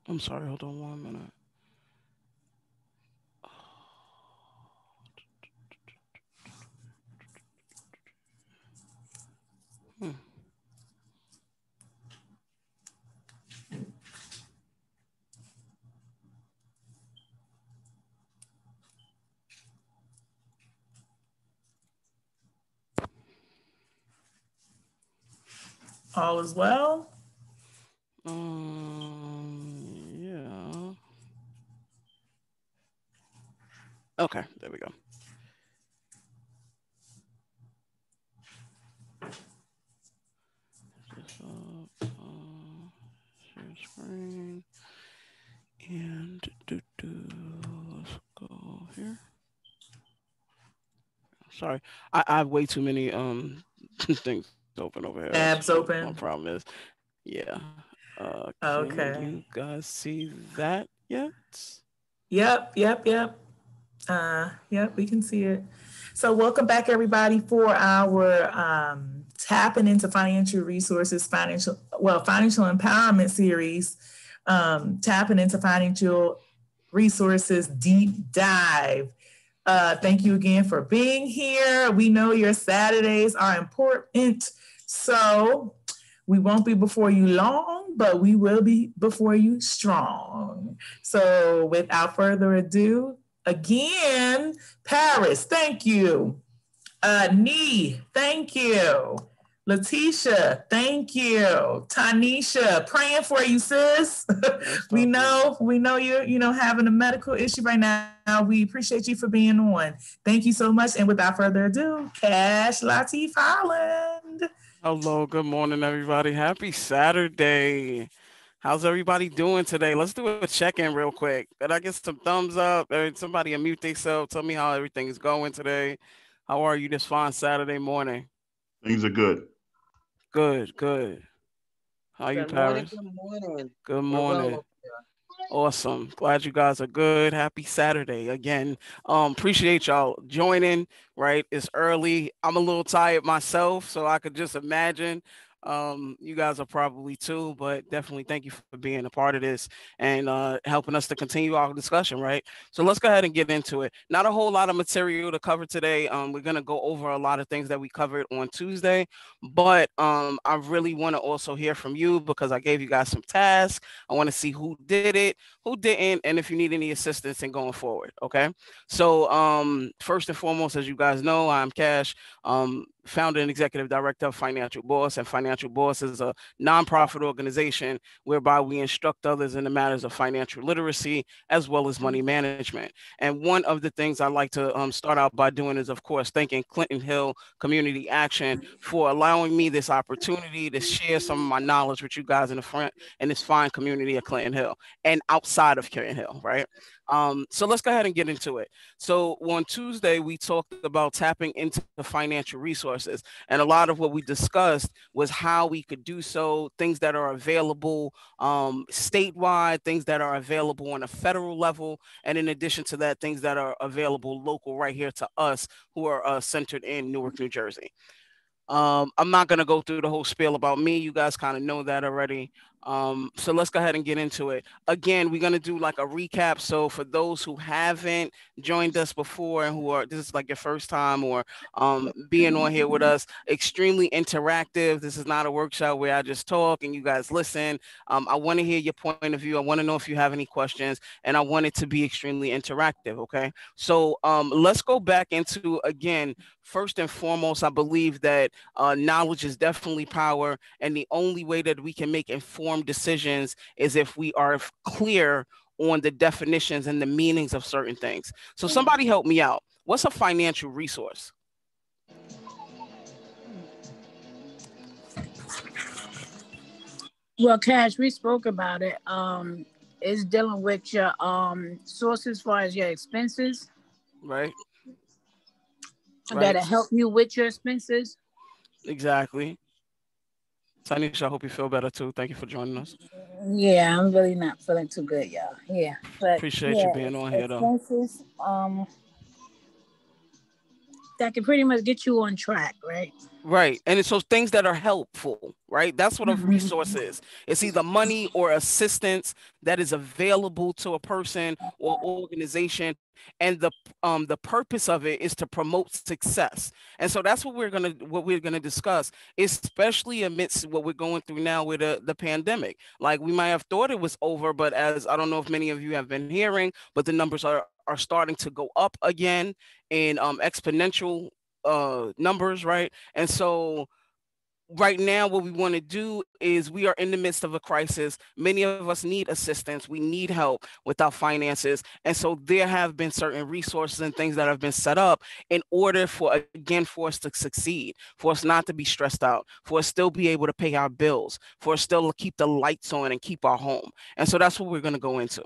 I'm sorry, hold on 1 minute. Hmm. All is well. Yeah. Okay, there we go. This up, share screen, and let's go here. Sorry, I have way too many things open over here. That's what Tabs my open. problem is. Yeah. Can you Okay. guys see that yet? Yep, yep, yep. Yep, we can see it. So, welcome back, everybody, for our tapping into financial resources, financial empowerment series. Tapping into financial resources deep dive. Thank you again for being here. We know your Saturdays are important, so we won't be before you long, but we will be before you strong. So, without further ado, again, Paris, thank you. Nee, thank you. Letitia, thank you. Tanisha, praying for you, sis. Most we definitely. know, we know you're, having a medical issue right now. We appreciate you for being on. Thank you so much. And without further ado, Cash Latif Holland. Hello, good morning, everybody. Happy Saturday. How's everybody doing today? Let's do a check-in real quick. Did I get some thumbs up? Somebody unmute themselves. Tell me how everything is going today. How are you this fine Saturday morning? Things are good. Good, good. How you, Good morning. Paris? Good morning. Good We're well morning. over here. Awesome. Glad you guys are good. Happy Saturday again. Appreciate y'all joining. Right, it's early. I'm a little tired myself, so I could just imagine. You guys are probably too, but definitely thank you for being a part of this and helping us to continue our discussion. Right. So let's go ahead and get into it. Not a whole lot of material to cover today. We're gonna go over a lot of things that we covered on Tuesday, but I really want to also hear from you because I gave you guys some tasks. I want to see who did it, who didn't, and if you need any assistance in going forward. Okay. So, first and foremost, as you guys know, I'm Cash, founder and executive director of Financial Boss. And Financial Boss is a nonprofit organization whereby we instruct others in the matters of financial literacy as well as money management. And one of the things I like to start out by doing is, of course, thanking Clinton Hill Community Action for allowing me this opportunity to share some of my knowledge with you guys in the front in this fine community of Clinton Hill and outside of Clinton Hill, right? So let's go ahead and get into it. So on Tuesday, we talked about tapping into financial resources. And a lot of what we discussed was how we could do so, things that are available statewide, things that are available on a federal level. And in addition to that, things that are available local right here to us who are centered in Newark, New Jersey. I'm not going to go through the whole spiel about me. You guys kind of know that already. So let's go ahead and get into it. Again, we're going to do like a recap. So for those who haven't joined us before and who are, this is like your first time or being on here with us, extremely interactive. This is not a workshop where I just talk and you guys listen. I want to hear your point of view. I want to know if you have any questions and I want it to be extremely interactive. Okay. So let's go back into again, first and foremost, I believe that knowledge is definitely power. And the only way that we can make informed decisions is if we are clear on the definitions and the meanings of certain things. So, somebody help me out. What's a financial resource? Well, Cash, we spoke about it. It's dealing with your sources as far as your expenses Right, right, that'll help you with your expenses. exactly. Tanisha, I hope you feel better too. Thank you for joining us. Yeah, I'm really not feeling too good, y'all. Yeah, but Appreciate you yeah, being on here though. expenses that can pretty much get you on track, right? Right. And so things that are helpful, right? That's what a resource Mhm. is. It's either money or assistance that is available to a person or organization. And the purpose of it is to promote success. And so that's what we're gonna discuss, especially amidst what we're going through now with the pandemic. Like we might have thought it was over, but as I don't know if many of you have been hearing, but the numbers are starting to go up again in exponential numbers, right? And so right now what we want to do is we are in the midst of a crisis. Many of us need assistance, we need help with our finances, and so there have been certain resources and things that have been set up in order for, again, for us to succeed, for us not to be stressed out, for us still be able to pay our bills, for us still to keep the lights on and keep our home. And so that's what we're going to go into.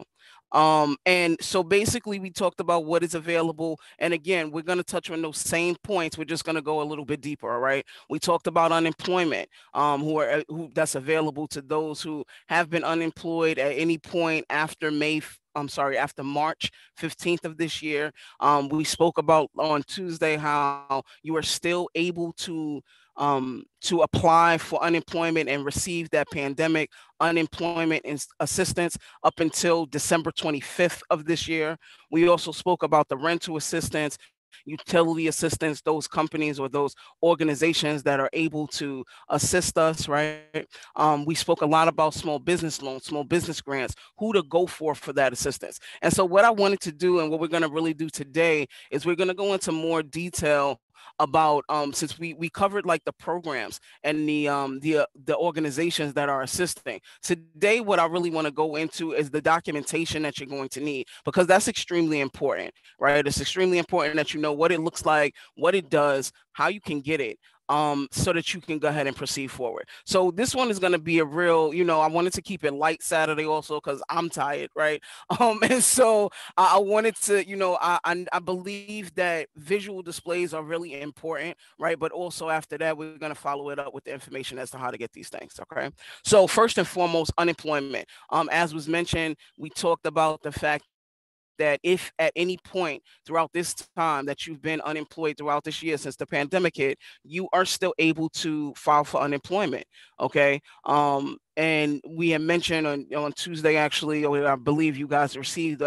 And so basically we talked about what is available, and again we're going to touch on those same points, we're just going to go a little bit deeper. All right, we talked about unemployment, who that's available to those who have been unemployed at any point after I'm sorry, after March 15th of this year. We spoke about on Tuesday how you are still able to apply for unemployment and receive that pandemic unemployment assistance up until December 25th of this year. We also spoke about the rental assistance, utility assistance, those companies or those organizations that are able to assist us, right? We spoke a lot about small business loans, small business grants, who to go for that assistance. And so, what I wanted to do and what we're going to really do today is we're going to go into more detail about since we covered like the programs and the organizations that are assisting. Today what I really want to go into is the documentation that you're going to need, because that's extremely important, right? It's extremely important that you know what it looks like, what it does, how you can get it, so that you can go ahead and proceed forward. So this one is going to be a real, I wanted to keep it light Saturday also because I'm tired, right? And so I wanted to, I believe that visual displays are really important, right? But also after that, we're going to follow it up with the information as to how to get these things. Okay. So first and foremost, unemployment. As was mentioned, we talked about the fact that if at any point throughout this time that you've been unemployed throughout this year since the pandemic hit, you are still able to file for unemployment. Okay. And we had mentioned on Tuesday, actually, or I believe you guys received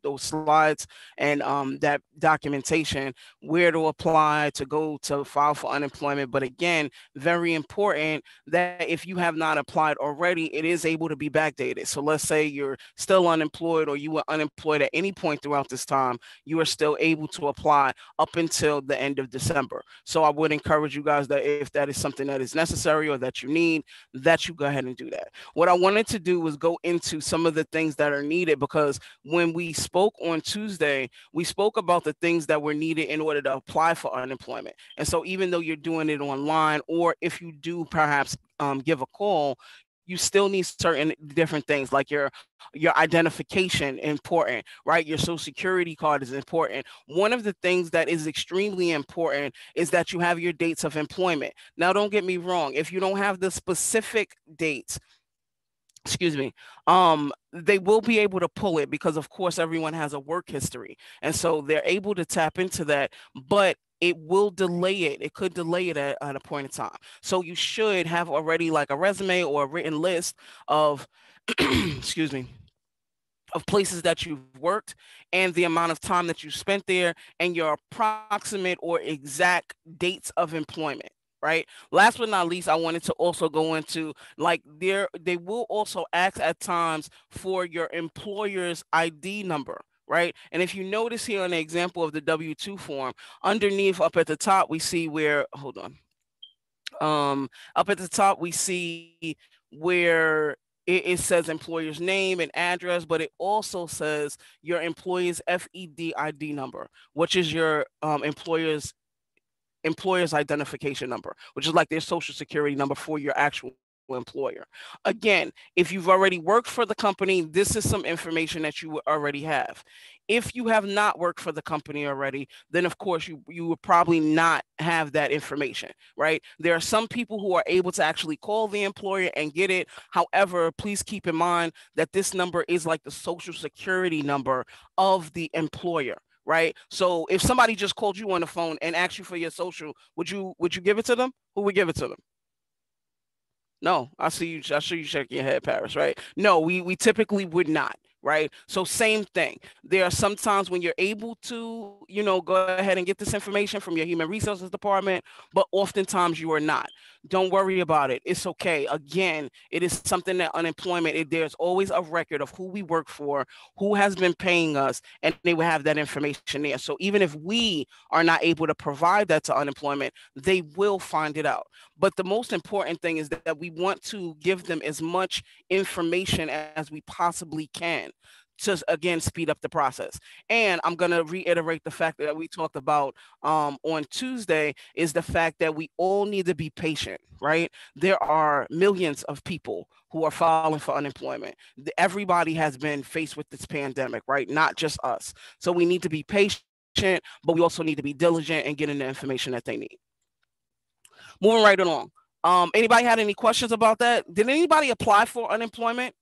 those slides and that documentation, where to apply to go to file for unemployment. But again, very important that if you have not applied already, it is able to be backdated. So let's say you're still unemployed or you were unemployed at any point throughout this time, you are still able to apply up until the end of December. So I would encourage you guys that if that is something that is necessary or that you need, that you go ahead and do that. What I wanted to do was go into some of the things that are needed, because when we spoke on Tuesday, we spoke about the things that were needed in order to apply for unemployment. And so even though you're doing it online, or if you do perhaps give a call, you still need certain different things like your identification important, right? Your social security card is important. One of the things that is extremely important is that you have your dates of employment. Now, don't get me wrong, if you don't have the specific dates, excuse me, they will be able to pull it because of course everyone has a work history, and so they're able to tap into that. But it will delay it, it could delay it at a point in time. So you should have already like a resume or a written list of excuse me, of places that you've worked and the amount of time that you spent there and your approximate or exact dates of employment. Right. Last but not least, I wanted to also go into like they will also ask at times for your employer's ID number. Right. And if you notice here on the example of the W-2 form, underneath up at the top, we see where, hold on. Up at the top, we see where it says employer's name and address, but it also says your employer's FED ID number, which is your employer's identification number, which is like their social security number for your actual employer. Again, if you've already worked for the company, this is some information that you already have. If you have not worked for the company already, then of course you would probably not have that information, right? There are some people who are able to actually call the employer and get it. However, please keep in mind that this number is like the social security number of the employer, right? So if somebody just called you on the phone and asked you for your social, would you give it to them? Who would give it to them? No, I see you. I see you shaking your head, Paris. Right? No, we typically would not. Right. So same thing. There are some times when you're able to, go ahead and get this information from your human resources department, but oftentimes you are not. Don't worry about it. It's okay. Again, it is something that unemployment. There's always a record of who we work for, who has been paying us, and they will have that information there. So even if we are not able to provide that to unemployment, they will find it out. But the most important thing is that we want to give them as much information as we possibly can to again speed up the process. And I'm going to reiterate the fact that we talked about on Tuesday is the fact that we all need to be patient, right? There are millions of people who are filing for unemployment. Everybody has been faced with this pandemic, right? Not just us. So we need to be patient, but we also need to be diligent and getting the information that they need. Moving right along. Anybody had any questions about that? Did anybody apply for unemployment?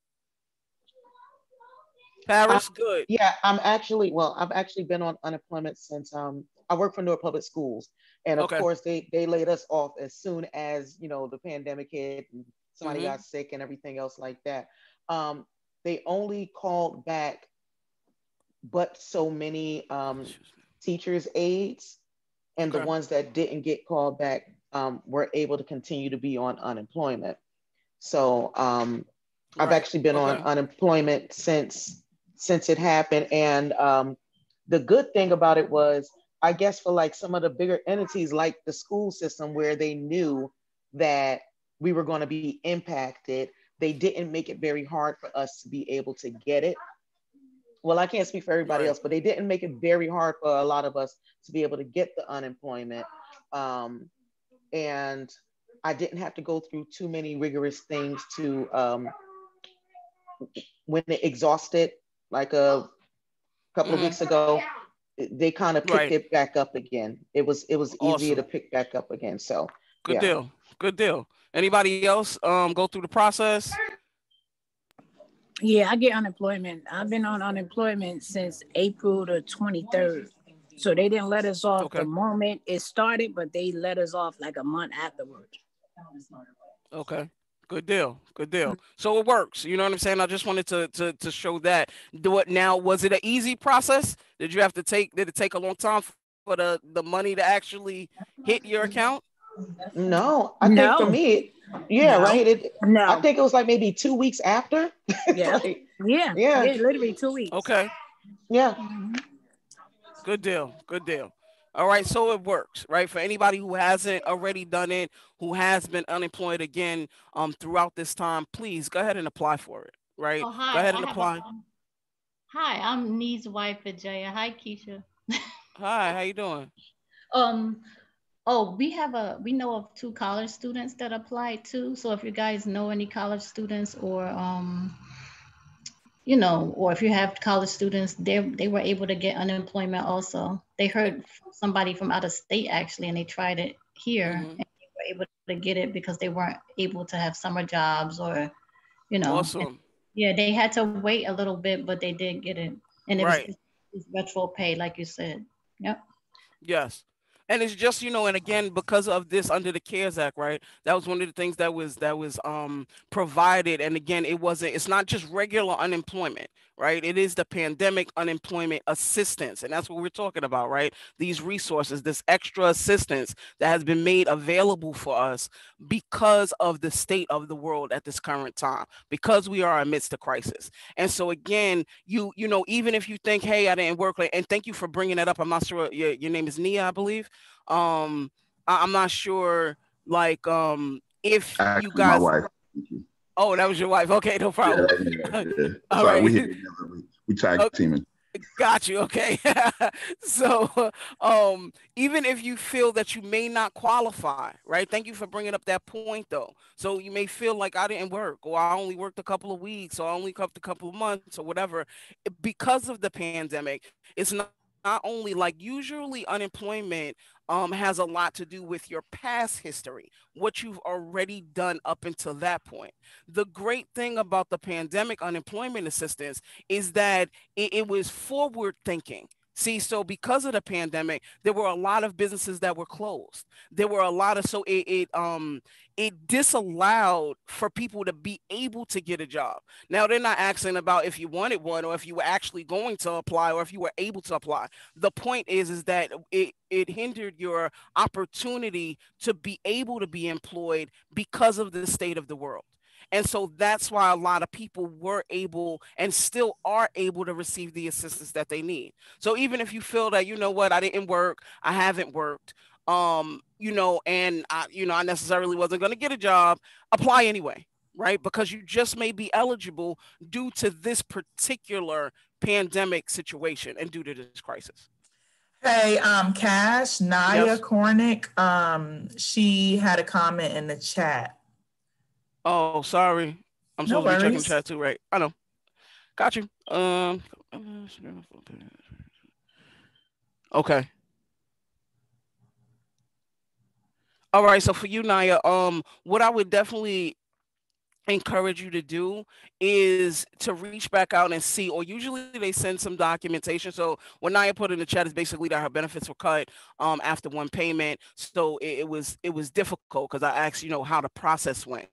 Paris, good. Yeah, I've actually been on unemployment since I work for Newark Public Schools, and of Okay. course they laid us off as soon as the pandemic hit and somebody Mhm. got sick and everything else like that. They only called back but so many teachers aides, and the Okay. ones that didn't get called back were able to continue to be on unemployment. So I've Right. actually been on Okay. unemployment since it happened. And the good thing about it was, I guess, for like some of the bigger entities like the school system, where they knew that we were going to be impacted, they didn't make it very hard for us to be able to get it. Well, I can't speak for everybody Right. else, but they didn't make it very hard for a lot of us to be able to get the unemployment. And I didn't have to go through too many rigorous things to when it exhausted, like a couple of Mhm. weeks ago, they kind of picked Right. it back up again. It was easier to Awesome. pick back up again. So Good yeah. deal. Good deal. Anybody else go through the process? Yeah, I get unemployment. I've been on unemployment since April the 23rd. So they didn't let us off the Okay. moment it started, but they let us off like a month afterwards. Okay. Good deal. Good deal. So it works. You know what I'm saying? I just wanted to show that. Do it now. Was it an easy process? Did it take a long time for the money to actually hit your account? No, I think for No, me, yeah, no, right. I no. think it was like maybe 2 weeks after. It's Yeah, like, yeah, yeah, yeah, literally 2 weeks. Okay. yeah. Mhm. Good deal. Good deal. All right, so it works, right? For anybody who hasn't already done it, who has been unemployed again throughout this time, please go ahead and apply for it, right? Oh, Go hi. ahead I and have a apply. hi. I'm Nee's wife, Ajaya. Hi, Keisha. Hi, how you doing? Um. Oh, we know of two college students that applied too. So if you guys know any college students, or or if you have college students, they were able to get unemployment also. They heard from somebody from out of state actually, and they tried it here, Hmm. and they were able to get it because they weren't able to have summer jobs, or you know, Awesome. yeah, they had to wait a little bit, but they did get it, and Right. it's retro pay, like you said. Yep. Yes. And it's just, and again, because of this under the CARES Act, right? That was one of the things that was provided. And again, it's not just regular unemployment, right? It is the pandemic unemployment assistance. And that's what we're talking about, right? These resources, this extra assistance that has been made available for us because of the state of the world at this current time, because we are amidst a crisis. And so again, even if you think, hey, I didn't work late, and thank you for bringing that up. I'm not sure your name is Nia, I believe. I'm not sure, like, if you Actually, my guys. wife. Thank you. Oh, that was your wife. Okay, no Yeah, problem. yeah. That's All why we right. hit together. We tag Oh, teaming. got you. Okay. So, even if you feel that you may not qualify, right? Thank you for bringing up that point, though. So you may feel like I didn't work, or I only worked a couple of weeks, or I only worked a couple of months, or whatever. Because of the pandemic, it's not only like usually unemployment has a lot to do with your past history, what you've already done up until that point. The great thing about the pandemic unemployment assistance is that it was forward thinking, See, so because of the pandemic, there were a lot of businesses that were closed. There were a lot of, so it disallowed for people to be able to get a job. Now they're not asking about if you wanted one or if you were actually going to apply or if you were able to apply. The point is that it hindered your opportunity to be able to be employed because of the state of the world. And so that's why a lot of people were able and still are able to receive the assistance that they need. So even if you feel that, you know what, I didn't work, I haven't worked, and I necessarily wasn't going to get a job, apply anyway, right? Because you just may be eligible due to this particular pandemic situation and due to this crisis. Hey, Cash, Naya Yes. Cornick, she had a comment in the chat. Oh, sorry. I'm No supposed to be checking the worries. chat too, right? I know. Got you. Okay. All right. So for you, Naya, what I would definitely encourage you to do is to reach back out and see, or usually they send some documentation. So what Naya put in the chat is basically that her benefits were cut after one payment. So it was difficult because I asked, how the process went.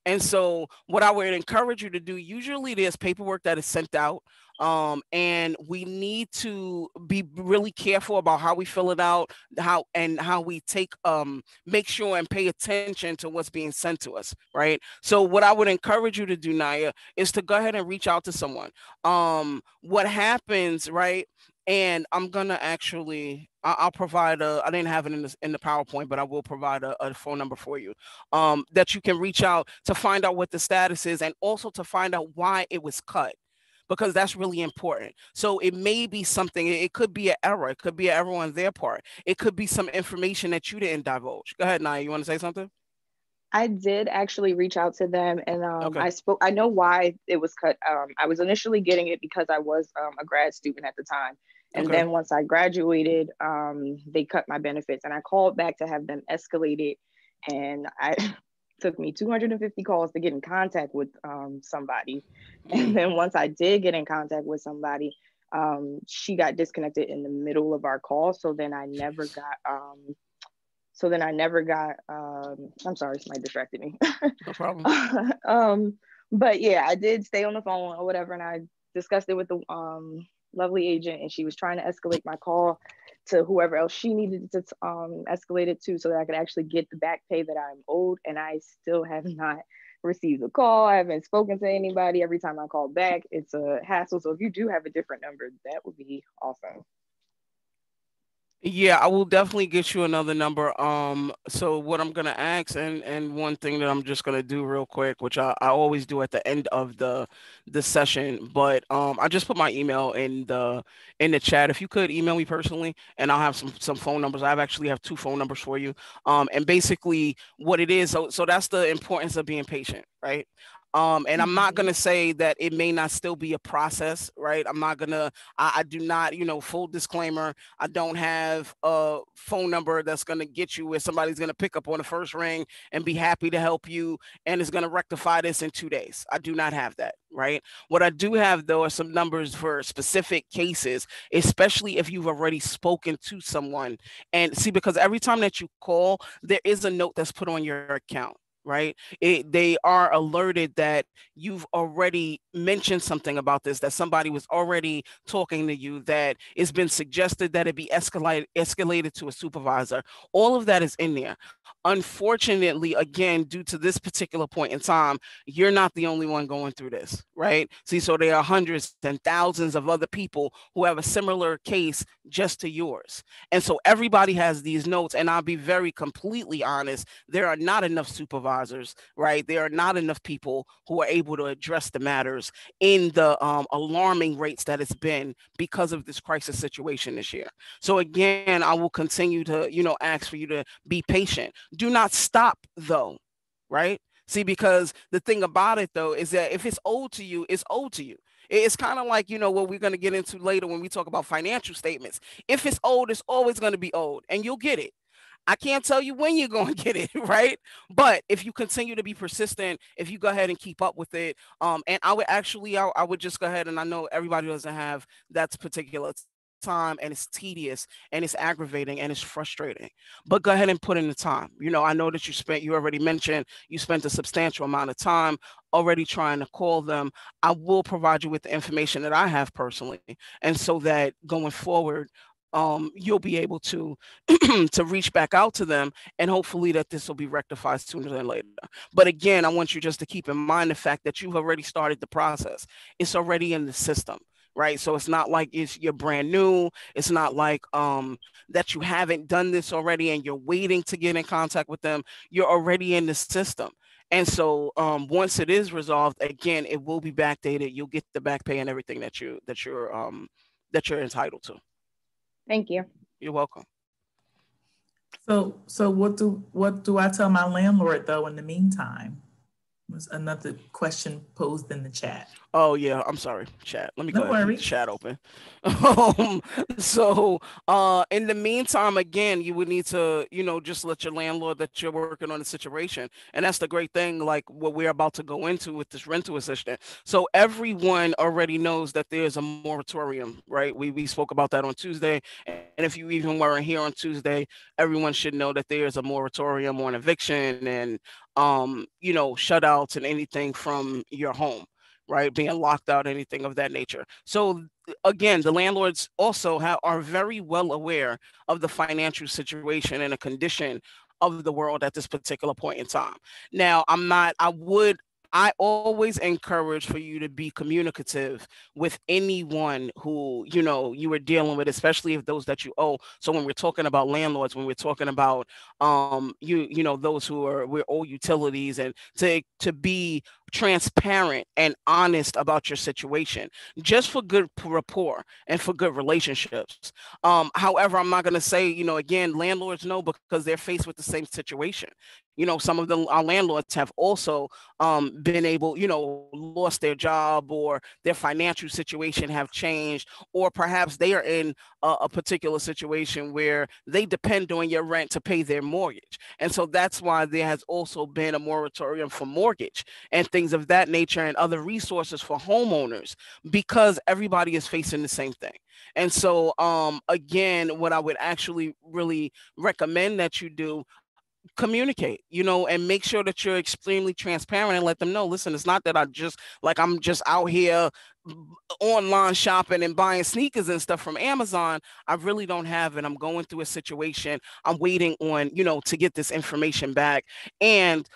And so what I would encourage you to do, usually there's paperwork that is sent out. And we need to be really careful about how we fill it out, how we make sure and pay attention to what's being sent to us, right? So what I would encourage you to do, Naya, is to go ahead and reach out to someone. What happens, right? And I'm gonna actually, I'll provide I didn't have it in the PowerPoint, but I will provide a phone number for you that you can reach out to find out what the status is and also to find out why it was cut, because that's really important. So it may be something, it could be an error. It could be an error on their part. It could be some information that you didn't divulge. Go ahead, Naya. You want to say something? I did actually reach out to them, and Okay. I know why it was cut. I was initially getting it because I was a grad student at the time. And Okay. then once I graduated, they cut my benefits, and I called back to have them escalated. And took me 250 calls to get in contact with somebody. And then once I did get in contact with somebody, she got disconnected in the middle of our call. So then I never got I'm sorry, somebody distracted me. No problem. But yeah, I did stay on the phone or whatever, and I discussed it with the lovely agent, and she was trying to escalate my call to whoever else she needed to escalate it to, so that I could actually get the back pay that I'm owed. And I still have not received a call. I haven't spoken to anybody. Every time I call back, it's a hassle. So if you do have a different number, that would be awesome. Yeah, I will definitely get you another number. So what I'm gonna ask, and one thing that I'm just gonna do real quick, which I always do at the end of the session, but I just put my email in the chat. If you could email me personally, and I'll have some phone numbers. I actually have two phone numbers for you. And basically what it is, so that's the importance of being patient, right? And I'm not gonna say that it may not still be a process, right? I do not, full disclaimer, I don't have a phone number that's going to get you where somebody's going to pick up on the first ring and be happy to help you and is going to rectify this in 2 days. I do not have that, right? What I do have, though, are some numbers for specific cases, especially if you've already spoken to someone. And see, because every time that you call, there is a note that's put on your account, right? They are alerted that you've already mentioned something about this, that somebody was already talking to you, that it's been suggested that it be escalated to a supervisor. All of that is in there. Unfortunately, again, due to this particular point in time, you're not the only one going through this, right? See, so there are hundreds and thousands of other people who have a similar case just to yours. And so everybody has these notes, and I'll be very completely honest, there are not enough supervisors, right? There are not enough people who are able to address the matters in the alarming rates that it's been because of this crisis situation this year. So again, I will continue to, ask for you to be patient. Do not stop though, right? See, because the thing about it though is that if it's owed to you, it's owed to you. It's kind of like, what we're going to get into later when we talk about financial statements. If it's owed, it's always going to be owed, and you'll get it. I can't tell you when you're going to get it, right? But if you continue to be persistent, if you go ahead and keep up with it, and I would just go ahead, and I know everybody doesn't have that particular time and it's tedious and it's aggravating and it's frustrating. But go ahead and put in the time. I know that you already mentioned you spent a substantial amount of time already trying to call them. I will provide you with the information that I have personally. And so that going forward, you'll be able to to reach back out to them, and hopefully that this will be rectified sooner than later. But again, I want you just to keep in mind the fact that you've already started the process. It's already in the system, right? So it's not like you're brand new. It's not like that you haven't done this already and you're waiting to get in contact with them. You're already in the system. And so once it is resolved, again, it will be backdated. You'll get the back pay and everything that you're entitled to. Thank you. You're welcome. So what do I tell my landlord though in the meantime? Was another question posed in the chat. Oh yeah, I'm sorry, chat. Let me go No ahead and keep worries. the chat open. So in the meantime, again, you would need to, just let your landlord that you're working on the situation. And that's the great thing, like what we're about to go into with this rental assistant. So everyone already knows that there's a moratorium, right? We spoke about that on Tuesday. And if you even weren't here on Tuesday, everyone should know that there's a moratorium on eviction and shutouts and anything from your home, right? Being locked out, anything of that nature. So again, the landlords also are very well aware of the financial situation and the condition of the world at this particular point in time. Now, I always encourage for you to be communicative with anyone who, you are dealing with, especially if those that you owe. So when we're talking about landlords, when we're talking about, those we owe utilities, and to be transparent and honest about your situation, just for good rapport and for good relationships. However, I'm not going to say, again, landlords know because they're faced with the same situation. Some of our landlords have also been able, lost their job, or their financial situation have changed, or perhaps they are in a particular situation where they depend on your rent to pay their mortgage. And so that's why there has also been a moratorium for mortgage and things of that nature and other resources for homeowners, because everybody is facing the same thing. And so, again, what I would actually really recommend that you do, communicate, and make sure that you're extremely transparent and let them know, listen, it's not that I'm just out here online shopping and buying sneakers and stuff from Amazon. I really don't have it. I'm going through a situation. I'm waiting on, to get this information back. And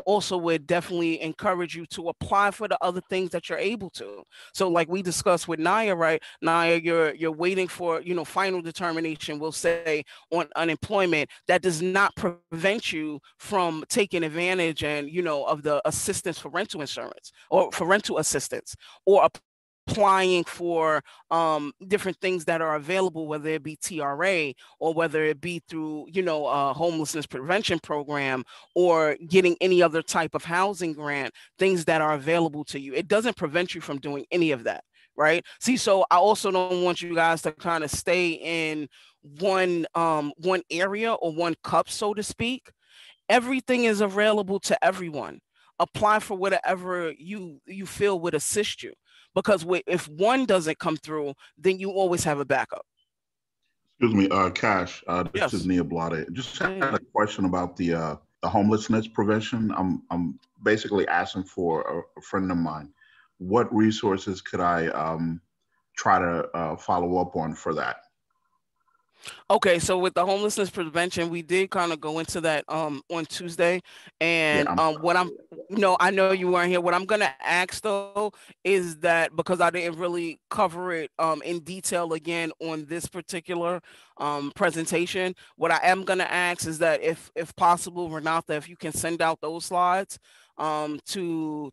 also would definitely encourage you to apply for the other things that you're able to. So like we discussed with Naya, right? Naya, you're waiting for, final determination, we'll say, on unemployment. That does not prevent you from taking advantage and, of the assistance for rental insurance, or for rental assistance, or applying for different things that are available, whether it be TRA, or whether it be through, a homelessness prevention program, or getting any other type of housing grant, things that are available to you. It doesn't prevent you from doing any of that, right? See, so I also don't want you guys to kind of stay in one area or one cup, so to speak. Everything is available to everyone. Apply for whatever you feel would assist you, because if one doesn't come through, then you always have a backup. Excuse me, Cash. This Yes. is Nia Blade. Just had a question about the homelessness prevention. I'm basically asking for a friend of mine. What resources could I try to follow up on for that? Okay, so with the homelessness prevention, we did kind of go into that on Tuesday, and I know you weren't here. What I'm gonna ask though is that, because I didn't really cover it in detail again on this particular presentation, what I am gonna ask is that if possible, Renata, if you can send out those slides to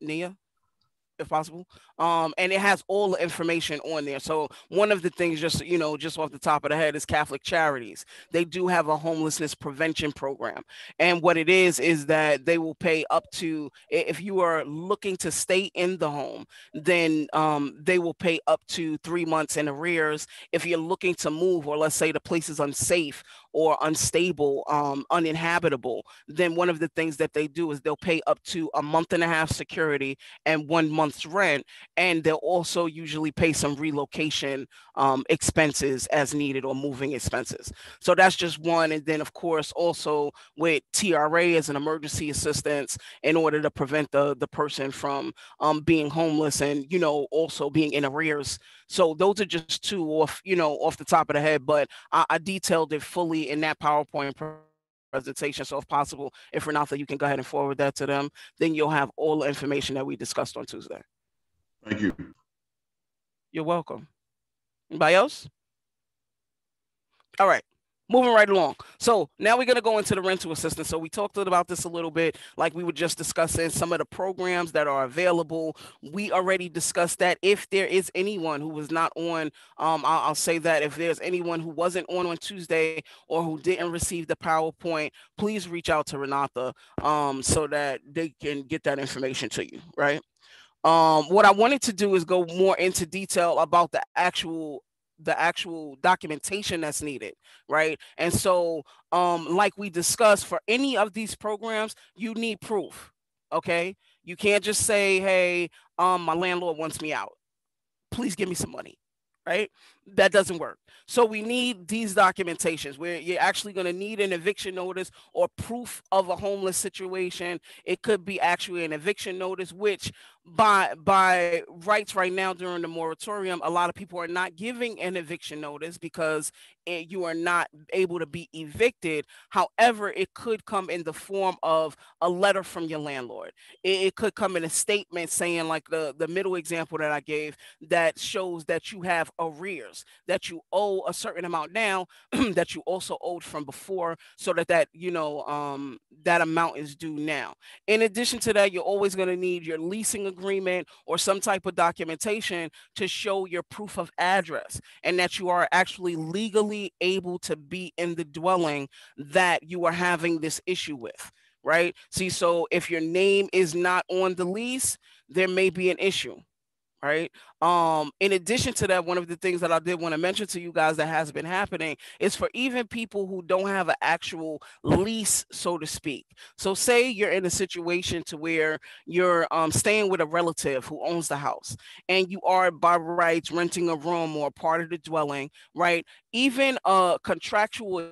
Nia, if possible. And it has all the information on there. So one of the things, just off the top of the head, is Catholic Charities. They do have a homelessness prevention program. And what it is that they will pay up to, if you are looking to stay in the home, then they will pay up to 3 months in arrears. If you're looking to move, or let's say the place is unsafe, or unstable, uninhabitable, then one of the things that they do is they'll pay up to a month and a half security and 1 month's rent, and they'll also usually pay some relocation expenses as needed, or moving expenses. So that's just one. And then of course also with TRA as an emergency assistance, in order to prevent the person from being homeless, and also being in arrears. So those are just two off the top of the head, but I detailed it fully in that PowerPoint presentation. So if possible, if Renata, you can go ahead and forward that to them, then you'll have all the information that we discussed on Tuesday. Thank you. You're welcome. Anybody else? All right. Moving right along. So now we're going to go into the rental assistance. So we talked about this a little bit, like we were just discussing some of the programs that are available. We already discussed that. If there is anyone who was not on, I'll say that if there's anyone who wasn't on Tuesday, or who didn't receive the PowerPoint, please reach out to Renata so that they can get that information to you, right? What I wanted to do is go more into detail about the actual documentation that's needed, right? And so like we discussed, for any of these programs, you need proof. Okay, you can't just say, hey, my landlord wants me out, please give me some money, right? That doesn't work. So we need these documentations where you're actually going to need an eviction notice or proof of a homeless situation. It could be actually an eviction notice, which by rights right now during the moratorium, a lot of people are not giving an eviction notice because you are not able to be evicted. However, it could come in the form of a letter from your landlord. It could come in a statement saying, like the middle example that I gave, that shows that you have arrears, that you owe a certain amount now that you also owed from before, so that that amount is due now. In addition to that, you're always going to need your leasing agreement or some type of documentation to show your proof of address, and that you are actually legally able to be in the dwelling that you are having this issue with, right? See, so if your name is not on the lease, there may be an issue, right? In addition to that, one of the things that I did want to mention to you guys that has been happening is for even people who don't have an actual lease, so to speak. So say you're in a situation to where you're staying with a relative who owns the house, and you are by rights renting a room or part of the dwelling, right? Even a contractual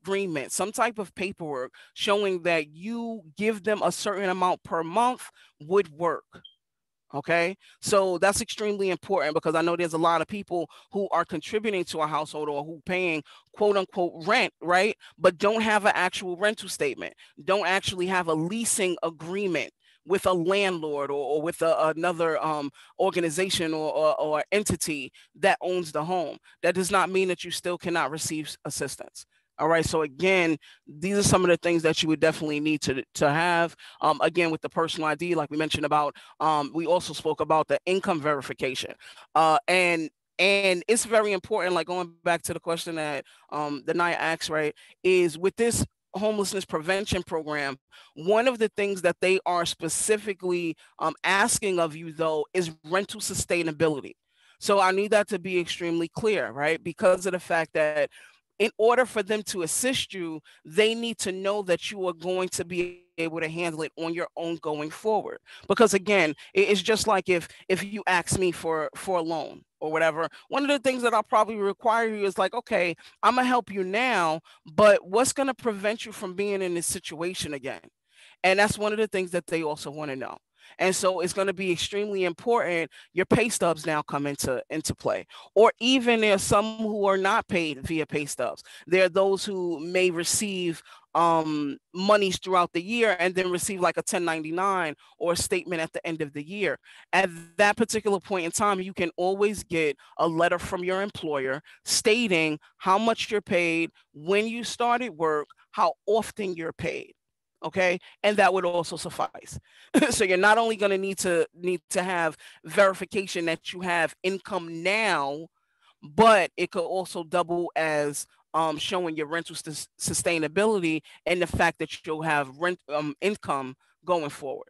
agreement, some type of paperwork showing that you give them a certain amount per month would work. Okay, so that's extremely important, because I know there's a lot of people who are contributing to a household, or who paying quote unquote rent, right? But don't have an actual rental statement, don't actually have a leasing agreement with a landlord, or with another organization or entity that owns the home. That does not mean that you still cannot receive assistance. All right. So again, these are some of the things that you would definitely need to have. Again, with the personal ID, like we mentioned about, we also spoke about the income verification. And it's very important, like going back to the question that the Naya asked, right, is with this homelessness prevention program, one of the things that they are specifically asking of you, though, is rental sustainability. So I need that to be extremely clear, right? Because of the fact that in order for them to assist you, they need to know that you are going to be able to handle it on your own going forward. Because again, it's just like if you ask me for a loan or whatever, one of the things that I'll probably require you is like, okay, I'm gonna help you now, but what's gonna prevent you from being in this situation again? And that's one of the things that they also want to know. And so it's going to be extremely important. Your pay stubs now come into play. Or even there's some who are not paid via pay stubs. There are those who may receive monies throughout the year and then receive like a 1099 or a statement at the end of the year. At that particular point in time, you can always get a letter from your employer stating how much you're paid, when you started work, how often you're paid. Okay, and that would also suffice. So you're not only going to need to have verification that you have income now, but it could also double as showing your rental sustainability and the fact that you'll have rent income going forward.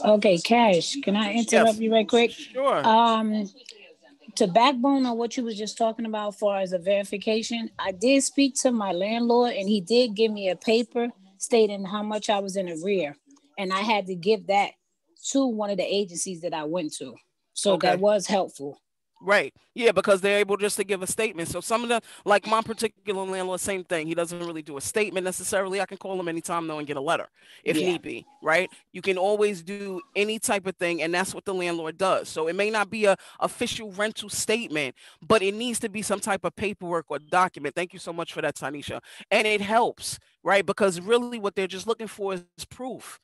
Okay, Cash, can I interrupt you right quick? Sure. to backbone on what you was just talking about as far as a verification, I did speak to my landlord and he did give me a paper stating how much I was in arrear. And I had to give that to one of the agencies that I went to. So that was helpful. Right. Yeah, because they're able just to give a statement. So some of the, like my particular landlord, same thing. He doesn't really do a statement necessarily. I can call him anytime though and get a letter if need be, right? You can always do any type of thing, and that's what the landlord does. So it may not be a official rental statement, but it needs to be some type of paperwork or document. Thank you so much for that, Tanisha. And it helps, right? Because really what they're just looking for is proof.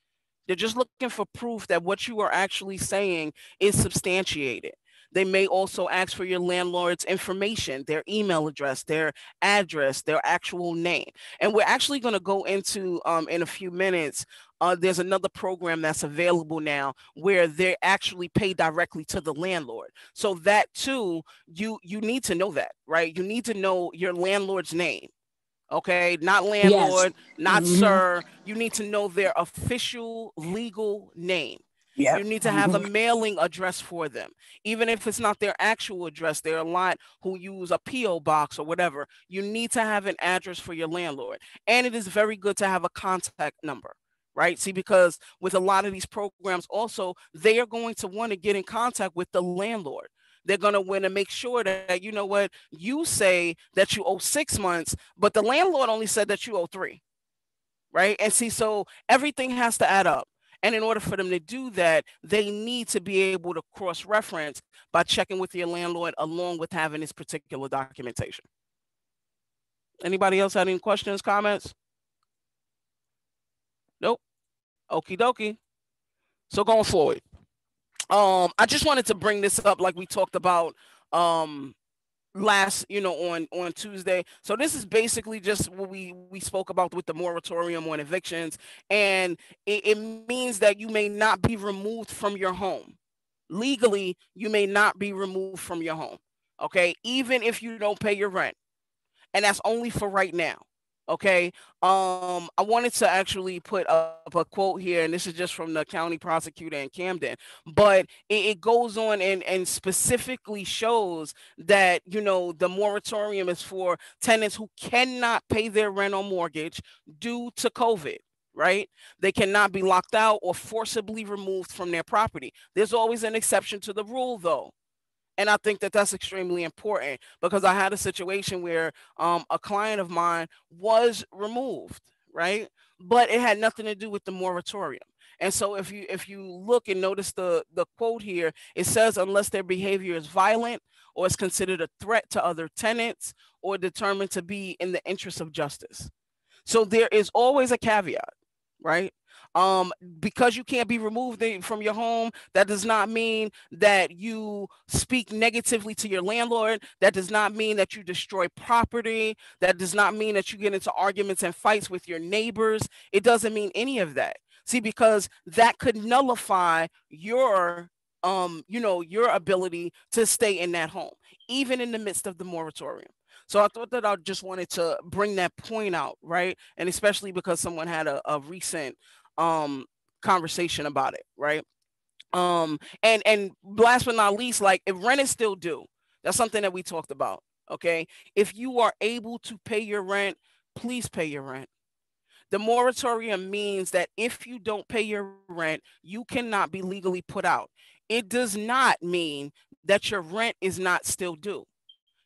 They're just looking for proof that what you are actually saying is substantiated. They may also ask for your landlord's information, their email address, their address, their actual name. And we're actually going to go into, in a few minutes, there's another program that's available now where they actually pay directly to the landlord. So that too, you need to know that, right? You need to know your landlord's name. Okay, not landlord, not sir. You need to know their official legal name. You need to have a mailing address for them. Even if it's not their actual address, there are a lot who use a P.O. box or whatever. You need to have an address for your landlord. And it is very good to have a contact number, right? See, because with a lot of these programs also, they are going to want to get in contact with the landlord. They're going to want to make sure that, you know what, you say that you owe 6 months, but the landlord only said that you owe 3, right? And see, so everything has to add up. And in order for them to do that, they need to be able to cross-reference by checking with your landlord along with having this particular documentation. Anybody else have any questions, comments? Nope. Okie dokie. So going forward, I just wanted to bring this up like we talked about last, on Tuesday. So this is basically just what we spoke about with the moratorium on evictions, and it means that you may not be removed from your home. Legally, you may not be removed from your home, okay, even if you don't pay your rent, and that's only for right now. Okay. I wanted to actually put up a quote here, and this is just from the county prosecutor in Camden, but it goes on and specifically shows that, the moratorium is for tenants who cannot pay their rent or mortgage due to COVID. Right? They cannot be locked out or forcibly removed from their property. There's always an exception to the rule, though. And I think that that's extremely important, because I had a situation where a client of mine was removed, right? But it had nothing to do with the moratorium. And so if you look and notice the quote here, it says, unless their behavior is violent or is considered a threat to other tenants or determined to be in the interest of justice. So there is always a caveat, right? Because you can't be removed from your home, that does not mean that you speak negatively to your landlord. That does not mean that you destroy property. That does not mean that you get into arguments and fights with your neighbors. It doesn't mean any of that. See, because that could nullify your your ability to stay in that home, even in the midst of the moratorium. So I thought that I just wanted to bring that point out, right? And especially because someone had a recent conversation about it, right? And last but not least, like, if rent is still due, that's something that we talked about. Okay, if you are able to pay your rent, please pay your rent. The moratorium means that if you don't pay your rent, you cannot be legally put out. It does not mean that your rent is not still due.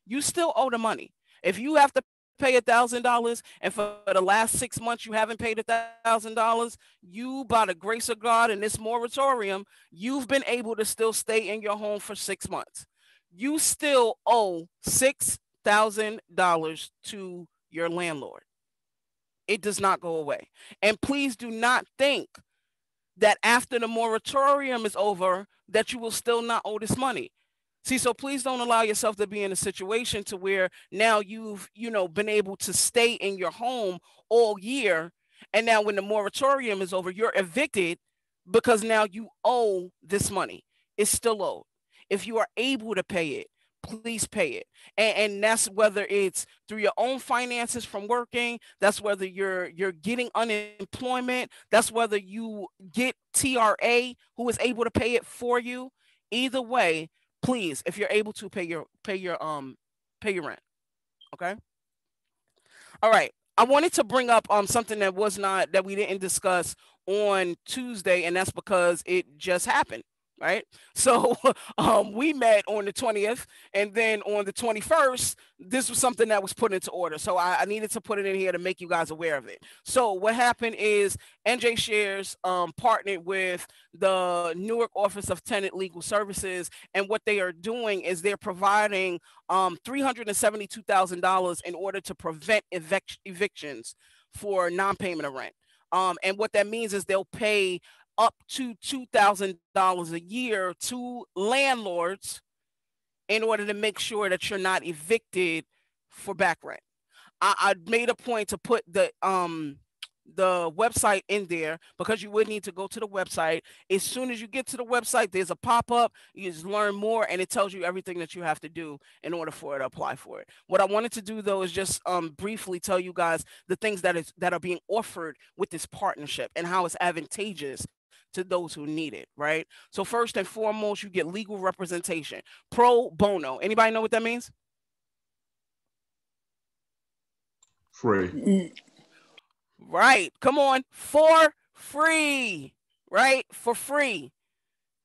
You still owe the money. If you have to pay $1,000 and for the last 6 months you haven't paid $1,000, you, by the grace of God and this moratorium, you've been able to still stay in your home for 6 months. You still owe $6,000 to your landlord. It does not go away. And please do not think that after the moratorium is over that you will still not owe this money. See, so please don't allow yourself to be in a situation to where now you've, been able to stay in your home all year. And now when the moratorium is over, you're evicted because now you owe this money. It's still owed. If you are able to pay it, please pay it. And that's whether it's through your own finances from working, that's whether you're getting unemployment, that's whether you get TRA who is able to pay it for you. Either way, please, if you're able to, pay your rent. Okay. All right. I wanted to bring up something that we didn't discuss on Tuesday, and that's because it just happened. Right. So we met on the 20th, and then on the 21st, this was something that was put into order. So I needed to put it in here to make you guys aware of it. So what happened is NJ Shares partnered with the Newark Office of Tenant Legal Services, and what they are doing is they're providing $372,000 in order to prevent evictions for non-payment of rent. And what that means is they'll pay up to $2,000 a year to landlords in order to make sure that you're not evicted for back rent. I made a point to put the website in there because you would need to go to the website. As soon as you get to the website, there's a pop-up. You just learn more, and it tells you everything that you have to do in order for it to apply for it. What I wanted to do, though, is just briefly tell you guys the things that are being offered with this partnership and how it's advantageous to those who need it, right? So first and foremost, you get legal representation, pro bono. Anybody know what that means? Free. Right. Come on. For free. Right? For free.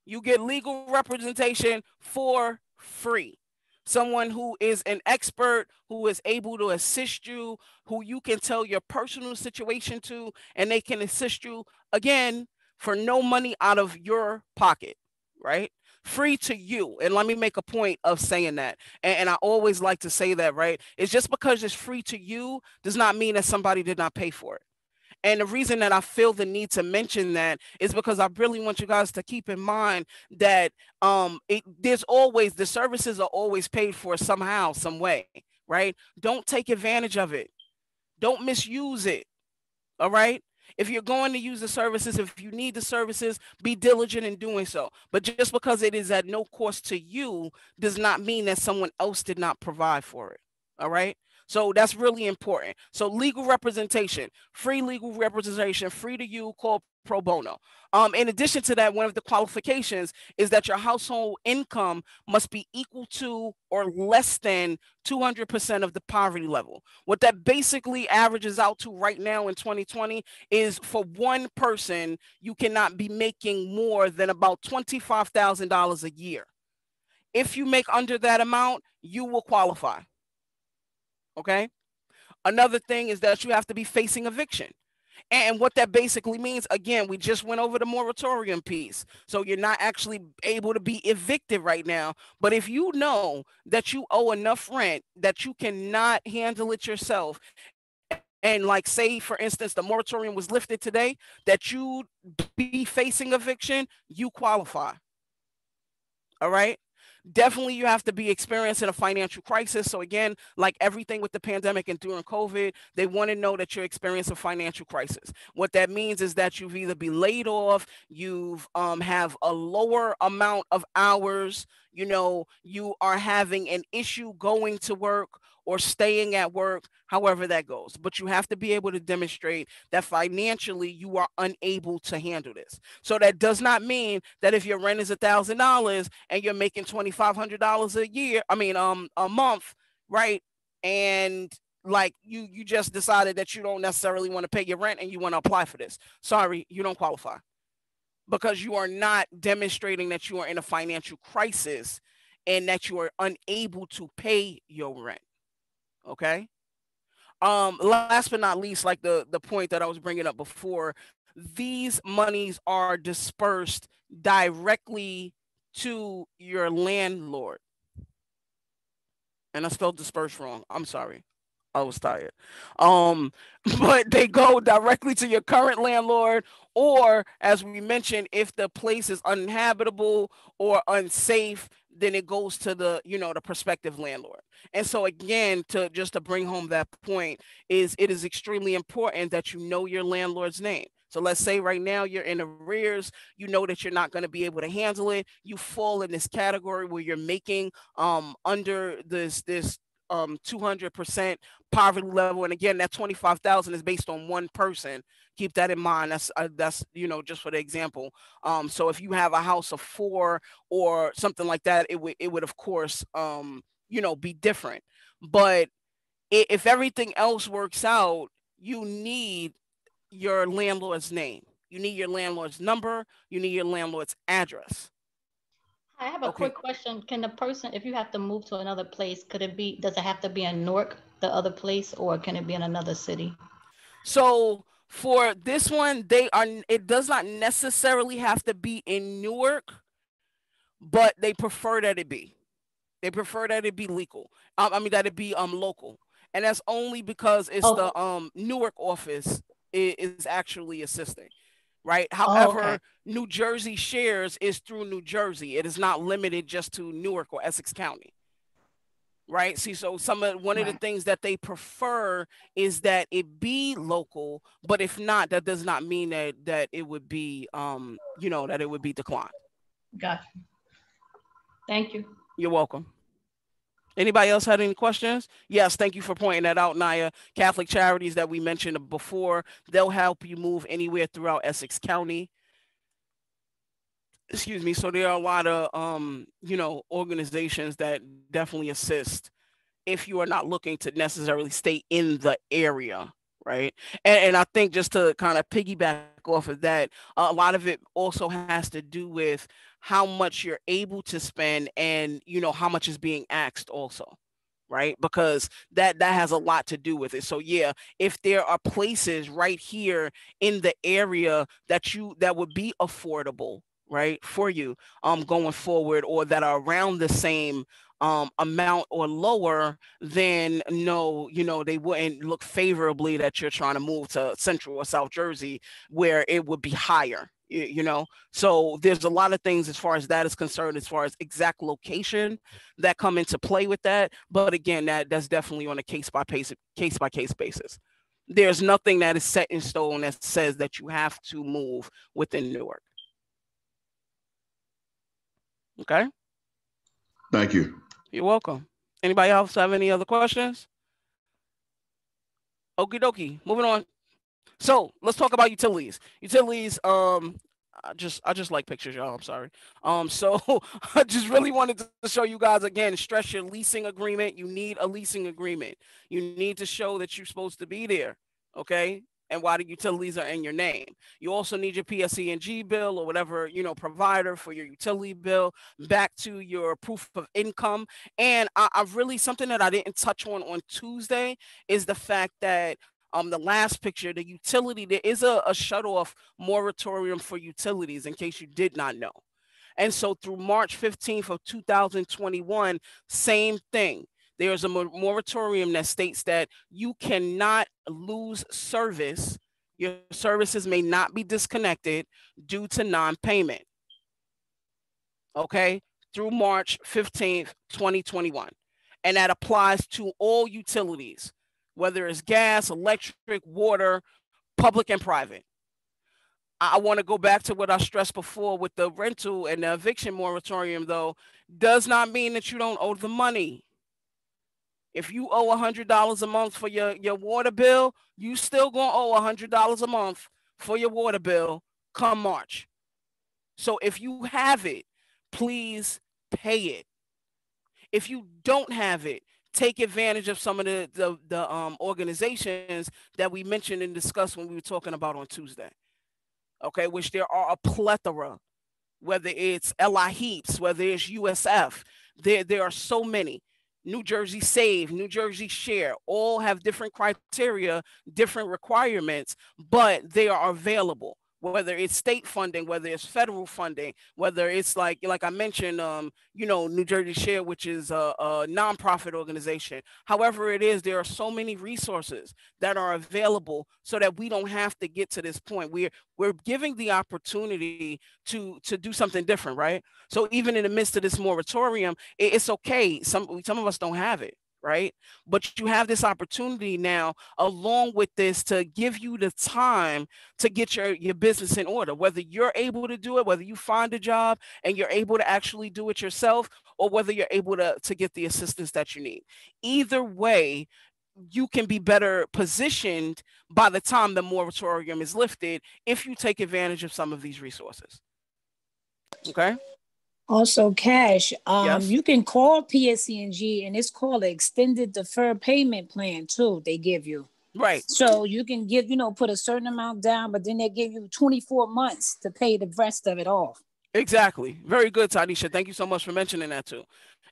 You get legal representation for free. Someone who is an expert, who is able to assist you, who you can tell your personal situation to, and they can assist you, again, for no money out of your pocket, right? Free to you. And let me make a point of saying that. And I always like to say that, right? It's just because it's free to you does not mean that somebody did not pay for it. And the reason that I feel the need to mention that is because I really want you guys to keep in mind that there's always, the services are always paid for somehow, some way, right? Don't take advantage of it. Don't misuse it. All right? If you're going to use the services, if you need the services, be diligent in doing so. But just because it is at no cost to you does not mean that someone else did not provide for it. All right. So that's really important. So legal representation, free legal representation, free to you, called pro bono. In addition to that, one of the qualifications is that your household income must be equal to or less than 200% of the poverty level. What that basically averages out to right now in 2020 is for one person, you cannot be making more than about $25,000 a year. If you make under that amount, you will qualify. Okay. Another thing is that you have to be facing eviction. And what that basically means, again, we just went over the moratorium piece. So you're not actually able to be evicted right now. But if you know that you owe enough rent that you cannot handle it yourself, and like say, for instance, the moratorium was lifted today, that you be facing eviction, you qualify. All right. Definitely, you have to be experiencing a financial crisis. So again, like everything with the pandemic and during COVID, they want to know that you're experiencing a financial crisis. What that means is that you've either been laid off, you've have a lower amount of hours, you are having an issue going to work or staying at work, however that goes. But you have to be able to demonstrate that financially you are unable to handle this. So that does not mean that if your rent is $1,000 and you're making $2,500 a year, a month, right? And like you just decided that you don't necessarily want to pay your rent and you want to apply for this. Sorry, you don't qualify because you are not demonstrating that you are in a financial crisis and that you are unable to pay your rent. Okay. Last but not least, like the point that I was bringing up before, these monies are dispersed directly to your landlord. And I spelled disperse wrong. I'm sorry. I was tired. But they go directly to your current landlord, or as we mentioned, if the place is uninhabitable or unsafe, then it goes to the prospective landlord. And so again, to bring home that point, it is extremely important that you know your landlord's name. So let's say right now you're in arrears, you know that you're not going to be able to handle it. You fall in this category where you're making under this 200% poverty level. And again, that 25,000 is based on one person. Keep that in mind. That's just for the example. So if you have a house of 4 or something like that, it would of course be different. But if everything else works out, you need your landlord's name. You need your landlord's number. You need your landlord's address. I have a quick question. Can the person, if you have to move to another place, does it have to be in Newark, the other place, or can it be in another city? So for this one, it does not necessarily have to be in Newark, but they prefer that it be. They prefer that it be legal. That it be local. And that's only because it's the Newark office is actually assisting. Right. However, New Jersey Shares is through New Jersey. It is not limited just to Newark or Essex County. Right. See, so one of the things that they prefer is that it be local, but if not, that does not mean that it would be that it would be declined. Gotcha. Thank you. You're welcome. Anybody else had any questions? Yes, thank you for pointing that out, Naya. Catholic Charities that we mentioned before, they'll help you move anywhere throughout Essex County. Excuse me. So there are a lot of, organizations that definitely assist if you are not looking to necessarily stay in the area, right? And I think just to kind of piggyback off of that, a lot of it also has to do with how much you're able to spend and, how much is being asked also, right? Because that has a lot to do with it. So yeah, if there are places right here in the area that would be affordable, right, for you going forward, or that are around the same amount or lower, then no, they wouldn't look favorably that you're trying to move to Central or South Jersey where it would be higher. So there's a lot of things as far as that is concerned, as far as exact location that come into play with that. But again, that's definitely on a case by case basis. There's nothing that is set in stone that says that you have to move within Newark. Okay. Thank you. You're welcome. Anybody else have any other questions? Okie dokie. Moving on. So let's talk about utilities. Utilities, I just like pictures, y'all. I'm sorry. So I just really wanted to show you guys again, stress your leasing agreement. You need a leasing agreement. You need to show that you're supposed to be there. Okay. And why the utilities are in your name. You also need your PSE&G bill or whatever, provider for your utility bill, back to your proof of income. And I really, something that I didn't touch on Tuesday is the fact that the last picture, the utility, there is a shut-off moratorium for utilities, in case you did not know. And so through March 15th of 2021, same thing. There's a moratorium that states that you cannot lose service. Your services may not be disconnected due to non-payment. Okay, through March 15th, 2021. And that applies to all utilities, whether it's gas, electric, water, public and private. I want to go back to what I stressed before with the rental and the eviction moratorium, though, does not mean that you don't owe the money. If you owe $100 a month for your water bill, you still gonna owe $100 a month for your water bill come March. So if you have it, please pay it. If you don't have it, take advantage of some of the organizations that we mentioned and discussed when we were talking about on Tuesday. Okay, which there are a plethora, whether it's LIHEAPS, whether it's USF, there are so many. New Jersey Save, New Jersey Share, all have different criteria, different requirements, but they are available. Whether it's state funding, whether it's federal funding, whether it's like I mentioned, New Jersey Share, which is a nonprofit organization. However it is, there are so many resources that are available so that we don't have to get to this point. We're giving the opportunity to do something different, right? So even in the midst of this moratorium, it's okay. Some of us don't have it. Right? But you have this opportunity now, along with this, to give you the time to get your business in order, whether you're able to do it, whether you find a job and you're able to actually do it yourself, or whether you're able to get the assistance that you need. Either way, you can be better positioned by the time the moratorium is lifted if you take advantage of some of these resources. Okay. Also, Cash, Yes. you can call PSCNG, and it's called an extended deferred payment plan too. They give you. Right. So you can give, put a certain amount down, but then they give you 24 months to pay the rest of it off. Exactly. Very good, Tanisha. Thank you so much for mentioning that too.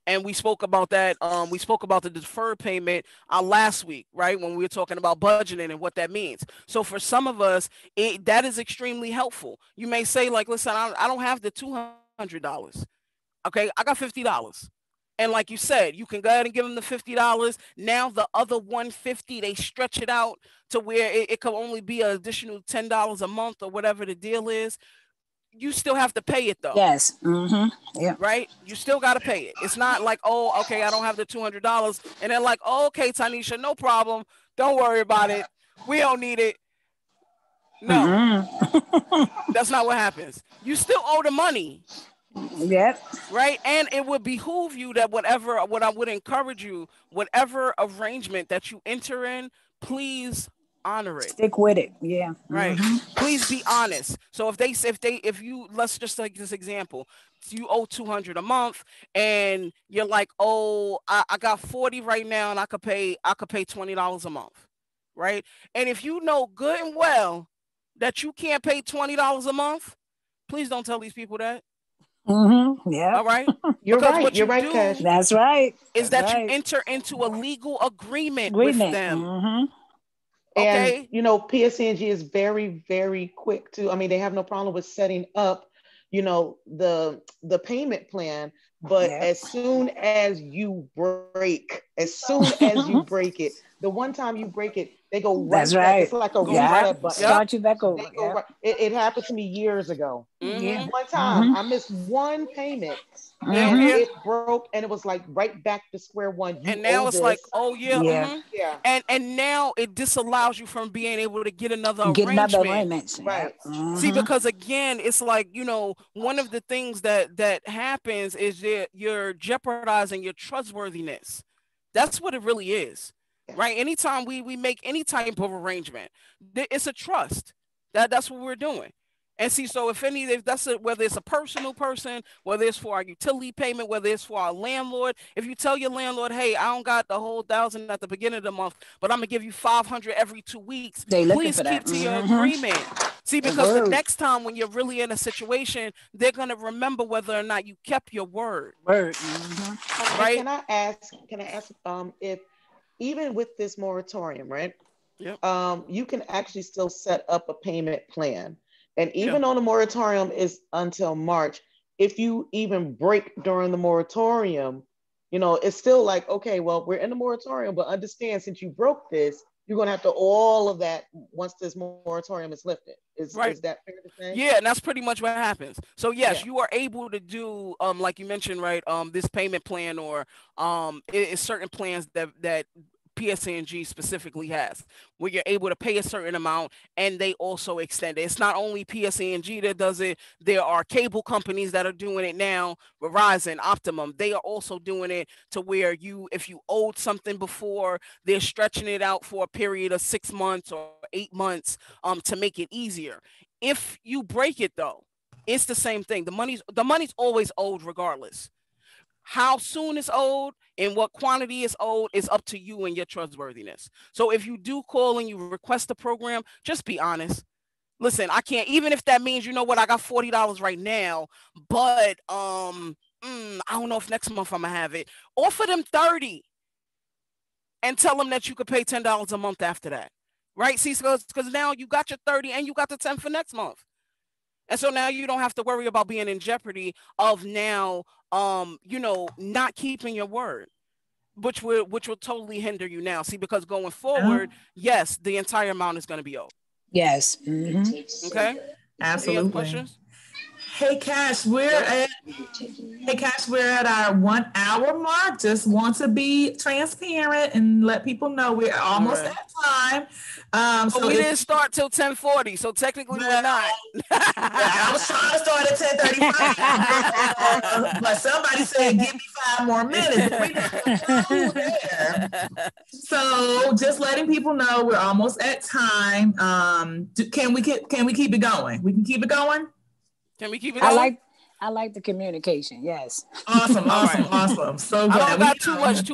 And we spoke about that. We spoke about the deferred payment last week, right? When we were talking about budgeting and what that means. So for some of us, that is extremely helpful. You may say, like, listen, I don't have the $200. Okay, I got $50. And like you said, you can go ahead and give them the $50. Now the other $150, they stretch it out to where it could only be an additional $10 a month or whatever the deal is. You still have to pay it though. Yes. Mm-hmm. Yeah. Right? You still got to pay it. It's not like, oh, okay, I don't have the $200. And they're like, oh, okay, Tanisha, no problem. Don't worry about it. We don't need it. No, that's not what happens. You still owe the money. Yep. Right. And it would behoove you that what I would encourage you, whatever arrangement that you enter in, please honor it. Stick with it. Yeah. Right. Please be honest. So if you let's just take this example. You owe $200 a month and you're like, oh, I got 40 right now and I could pay $20 a month. Right. And if you know good and well that you can't pay $20 a month, please don't tell these people that. Yeah. All right. You're right. You're right, Cash. That's right. Is that you enter into a legal agreement with them. Okay. And PSCNG is very, very quick to. I mean, they have no problem with setting up, the payment plan. But as soon as you break it, the one time you break it, they go right That's back. right. It's like a reset button. Start you back over. Right. It happened to me years ago. Yeah. One time I missed one payment and it broke and it was like right back to square one. And now it's like, oh yeah. Yeah. And now it disallows you from being able to get another arrangement. Right. See, because again, it's like, one of the things that happens is that you're jeopardizing your trustworthiness. That's what it really is. Right. Anytime we make any type of arrangement, it's a trust. That's what we're doing. And see, so if that's whether it's a personal person, whether it's for our utility payment, whether it's for our landlord, if you tell your landlord, hey, I don't got the whole $1,000 at the beginning of the month, but I'm gonna give you $500 every 2 weeks. Please keep to your agreement. See, because the next time when you're really in a situation, they're gonna remember whether or not you kept your word. Right. Right. Can I ask if even with this moratorium, right? Yep. You can actually still set up a payment plan. And even though the moratorium is until March, if you even break during the moratorium, it's still like, okay, well, we're in the moratorium, but understand since you broke this, you're going to have to all of that once this moratorium is lifted. Is that fair to say? Yeah, and that's pretty much what happens. So yes, you are able to do, like you mentioned, right, this payment plan or it's certain plans that PSCNG specifically has, where you're able to pay a certain amount and they also extend it. It's not only PSCNG that does it. There are cable companies that are doing it now. Verizon, Optimum, they are also doing it to where if you owed something before, they're stretching it out for a period of 6 months or 8 months to make it easier. If you break it though, it's the same thing. The money's always owed regardless. How soon it's owed and what quantity is owed is up to you and your trustworthiness. So if you do call and you request the program, just be honest. Listen, I can't, even if that means, I got $40 right now, but I don't know if next month I'm gonna have it. Offer them $30 and tell them that you could pay $10 a month after that. Right? See, because now you got your $30 and you got the $10 for next month. And so now you don't have to worry about being in jeopardy of now, not keeping your word, which will totally hinder you now. See, because going forward, yes, the entire amount is going to be owed. Yes. Okay. Absolutely. Any other questions? Hey Cash, we're at our 1 hour mark. Just want to be transparent and let people know we're almost at time. So we didn't start till 10:40, so technically we're not. I was trying to start at 10:35, but somebody said give me 5 more minutes. So just letting people know we're almost at time. Can we keep it going? We can keep it going. Can we keep it going? I like the communication. Yes. Awesome. So good. I don't got too much. We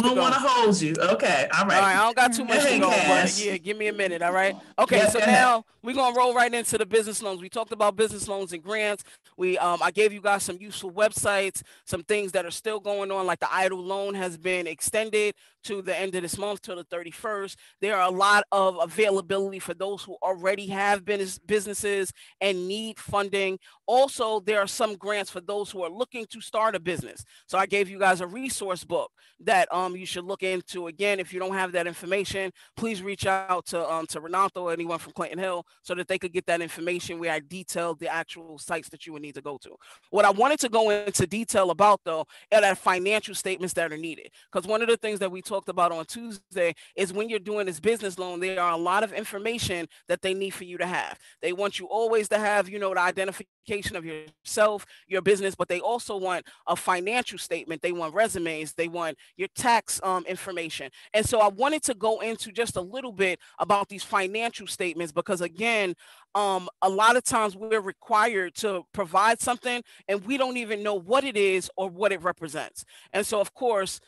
don't want to hold you. Okay. All right. I don't got too much to go, but yeah, give me a minute. All right. Okay. So now we're gonna roll right into the business loans. We talked about business loans and grants. I gave you guys some useful websites, some things that are still going on, like the EIDL loan has been extended to the end of this month till the 31st. There are a lot of availability for those who already have businesses and need funding. Also, there are some grants for those who are looking to start a business. So I gave you guys a resource book that you should look into. Again, if you don't have that information, please reach out to Renato or anyone from Clinton Hill so that they could get that information where I detailed the actual sites that you would need to go to. What I wanted to go into detail about, though, are the financial statements that are needed. Because one of the things that we talked about on Tuesday is when you're doing this business loan, there are a lot of information that they need for you to have. They want you always to have, the identification of yourself, your business, but they also want a financial statement. They want resumes. They want your tax information. And so I wanted to go into just a little bit about these financial statements because, again, a lot of times we're required to provide something and we don't even know what it is or what it represents. And so, of course,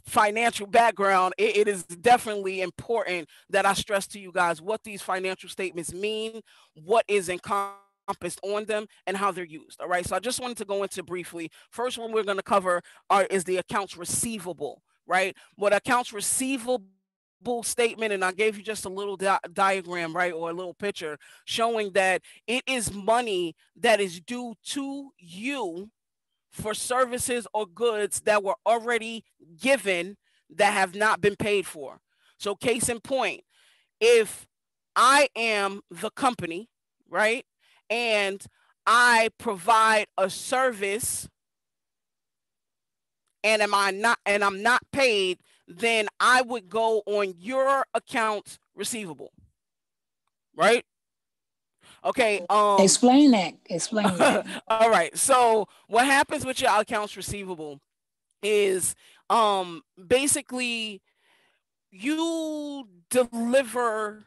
financial background, it is definitely important that I stress to you guys what these financial statements mean, what is encompassed on them, and how they're used. All right. So I just wanted to go into briefly. First one we're going to cover is the accounts receivable, right? What accounts receivable statement, and I gave you just a little diagram, right, or a little picture showing that it is money that is due to you for services or goods that were already given that have not been paid for. So case in point, if I am the company, right, and I provide a service and I'm not paid, then I would go on your accounts receivable, right? Okay. Explain that. All right. So what happens with your accounts receivable is basically you deliver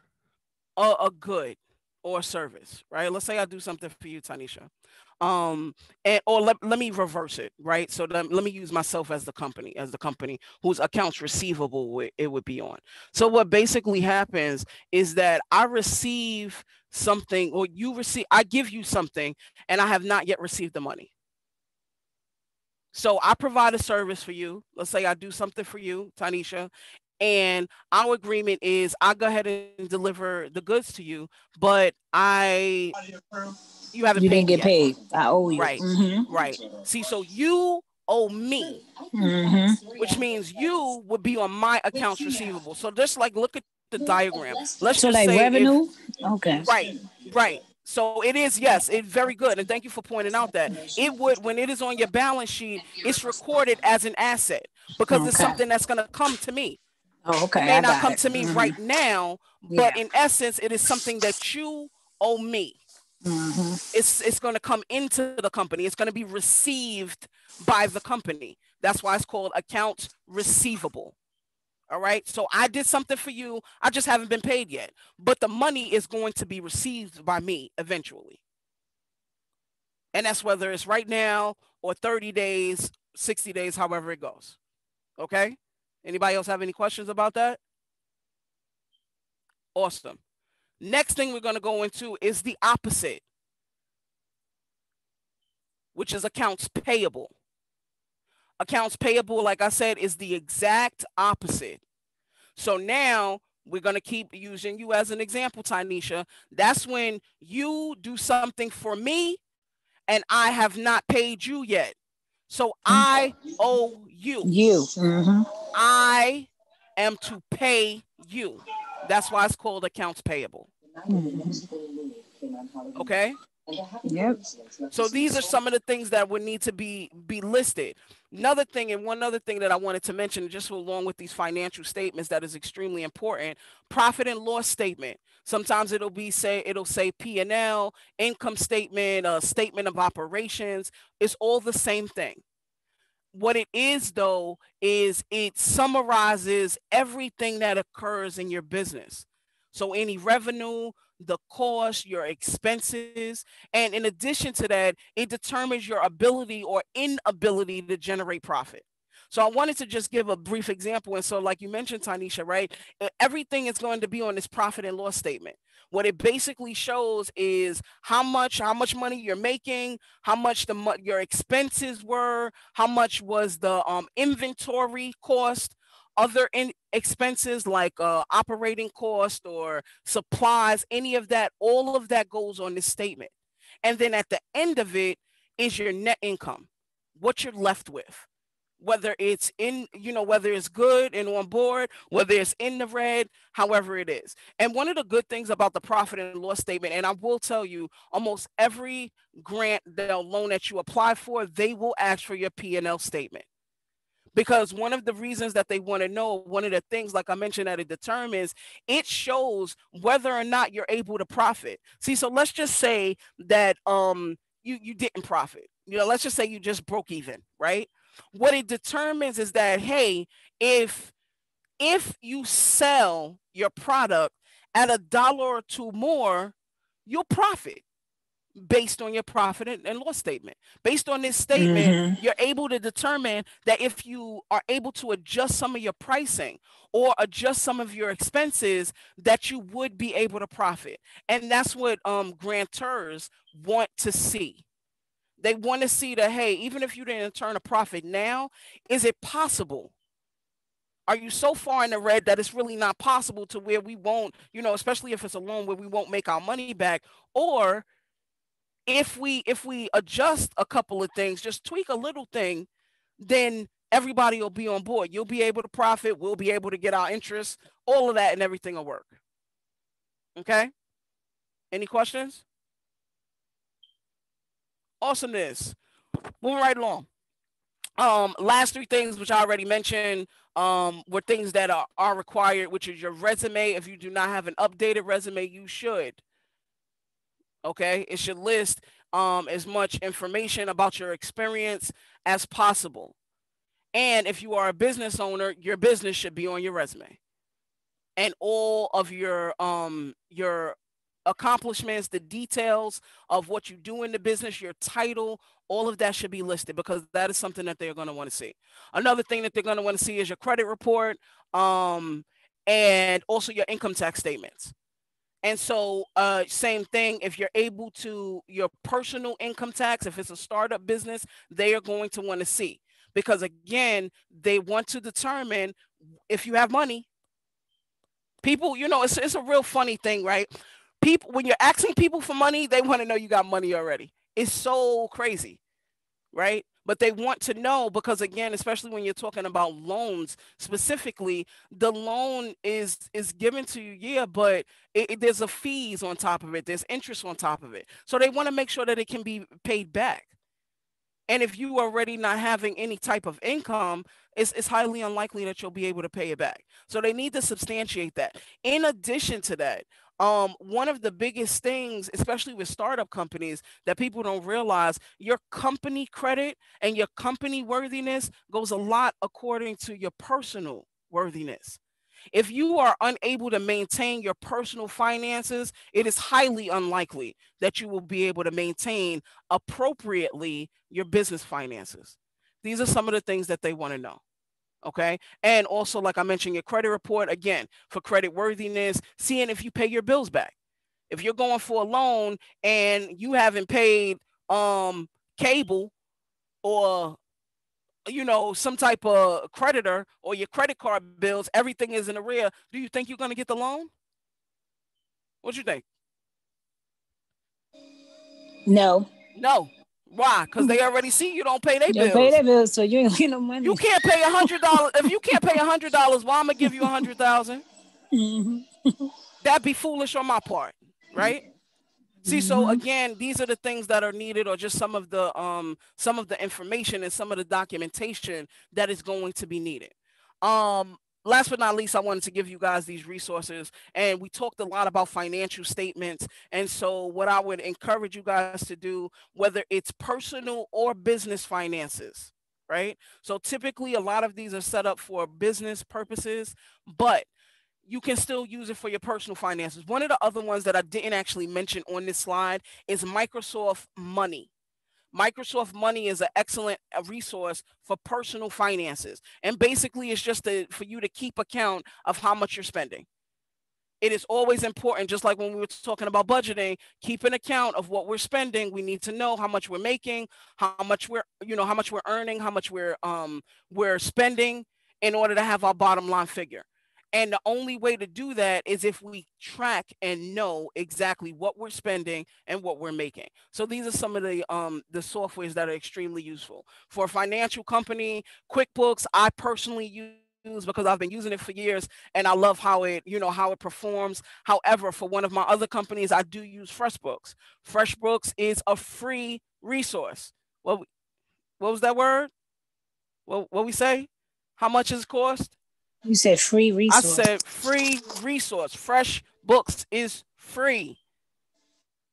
a good or a service, right? Let's say I do something for you, Tanisha. Let me reverse it, right? So let me use myself as the company whose accounts receivable it would be on. So what basically happens is that I receive something, or I give you something, and I have not yet received the money. So I provide a service for you. Let's say I do something for you, Tanisha, and our agreement is I go ahead and deliver the goods to you, but you haven't didn't get paid. I owe you. Right. Mm-hmm. Right. See, so you owe me, which means you would be on my accounts receivable. So just like look at the diagram. Let's just say revenue. Okay. Right. So it is, yes, it's very good. And thank you for pointing out that it would, when it is on your balance sheet, it's recorded as an asset because it's something that's going to come to me. Oh, okay. It may not come to me right now, but in essence, it is something that you owe me. It's going to come into the company. It's going to be received by the company. That's why it's called accounts receivable. All right. So I did something for you. I just haven't been paid yet, but the money is going to be received by me eventually. And that's whether it's right now or 30 days, 60 days, however it goes. Okay. Anybody else have any questions about that? Awesome. Next thing we're going to go into is the opposite, which is accounts payable. Accounts payable, like I said, is the exact opposite. So now we're going to keep using you as an example, Tanisha. That's when you do something for me and I have not paid you yet. So I owe you. I am to pay you. That's why it's called accounts payable. Okay? Yep. So these are some of the things that would need to be listed. Another thing, and one other thing that I wanted to mention, just along with these financial statements, that is extremely important: profit and loss statement. Sometimes it'll say P&L, income statement, statement of operations. It's all the same thing. What it is, though, is it summarizes everything that occurs in your business. So any revenue, the cost, your expenses, and in addition to that, it determines your ability or inability to generate profit. So I wanted to just give a brief example. And so, like you mentioned, Tanisha, right? Everything is going to be on this profit and loss statement. What it basically shows is how much money you're making, how much your expenses were, how much was the inventory cost, other expenses like operating cost or supplies, any of that, all of that goes on this statement. And then at the end of it is your net income, what you're left with. Whether it's whether it's good and on board, whether it's in the red, however it is. And one of the good things about the profit and loss statement, and I will tell you, almost every grant, the loan that you apply for, they will ask for your P&L statement. Because one of the reasons that they want to know, one of the things, like I mentioned, that it determines, it shows whether or not you're able to profit. See, so let's just say that you didn't profit. Let's just say you just broke even, right? What it determines is that, hey, if you sell your product at $1 or $2 more, you'll profit based on your profit and loss statement. Based on this statement, you're able to determine that if you are able to adjust some of your pricing or adjust some of your expenses, that you would be able to profit. And that's what grantors want to see. They want to see that, hey, even if you didn't turn a profit now, is it possible? Are you so far in the red that it's really not possible to where we won't, especially if it's a loan where we won't make our money back? Or if we adjust a couple of things, just tweak a little thing, then everybody will be on board. You'll be able to profit. We'll be able to get our interest, all of that, and everything will work. Okay? Any questions? Awesomeness. Moving right along. Last three things, which I already mentioned, were things that are required, which is your resume. If you do not have an updated resume, you should. Okay, it should list as much information about your experience as possible. And if you are a business owner, your business should be on your resume. And all of your accomplishments, the details of what you do in the business, your title, all of that should be listed, because that is something that they're going to want to see. Another thing that they're going to want to see is your credit report, and also your income tax statements. And so same thing, if you're able to, your personal income tax, if it's a startup business, they are going to want to see, because again, they want to determine if you have money. People, it's a real funny thing, right? People, when you're asking people for money, they want to know you got money already. It's so crazy, right? But they want to know, because again, especially when you're talking about loans specifically, the loan is given to you, yeah, but there's a fees on top of it. There's interest on top of it. So they want to make sure that it can be paid back. And if you are already not having any type of income, it's highly unlikely that you'll be able to pay it back. So they need to substantiate that. In addition to that, one of the biggest things, especially with startup companies, that people don't realize, your company credit and your company worthiness goes a lot according to your personal worthiness. If you are unable to maintain your personal finances, it is highly unlikely that you will be able to maintain appropriately your business finances. These are some of the things that they want to know. Okay. And also, like I mentioned, your credit report, again, for credit worthiness, seeing if you pay your bills back. If you're going for a loan and you haven't paid cable or some type of creditor, or your credit card bills, everything is in arrear, do you think you're going to get the loan? What you think? No. Why? Because they already see you don't pay their bills. Pay their bills, so you ain't get no money. You can't pay $100. If you can't pay $100, why I'm gonna give you $100,000? That'd be foolish on my part, right? See, so again, these are the things that are needed, or just some of the information and some of the documentation that is going to be needed. Last but not least, I wanted to give you guys these resources, and we talked a lot about financial statements. And so what I would encourage you guys to do, whether it's personal or business finances, right? So typically a lot of these are set up for business purposes, but you can still use it for your personal finances. One of the other ones that I didn't actually mention on this slide is Microsoft Money. Microsoft Money is an excellent resource for personal finances. And basically, it's just for you to keep account of how much you're spending. It is always important, just like when we were talking about budgeting, keep an account of what we're spending. We need to know how much we're making, how much we're earning, how much we're spending in order to have our bottom line figure. And the only way to do that is if we track and know exactly what we're spending and what we're making. So these are some of the softwares that are extremely useful. For a financial company, QuickBooks, I personally use because I've been using it for years and I love how it performs. However, for one of my other companies, I do use FreshBooks. FreshBooks is a free resource. What was that word? What we say? How much does it cost? You said free resource. I said free resource. FreshBooks is free.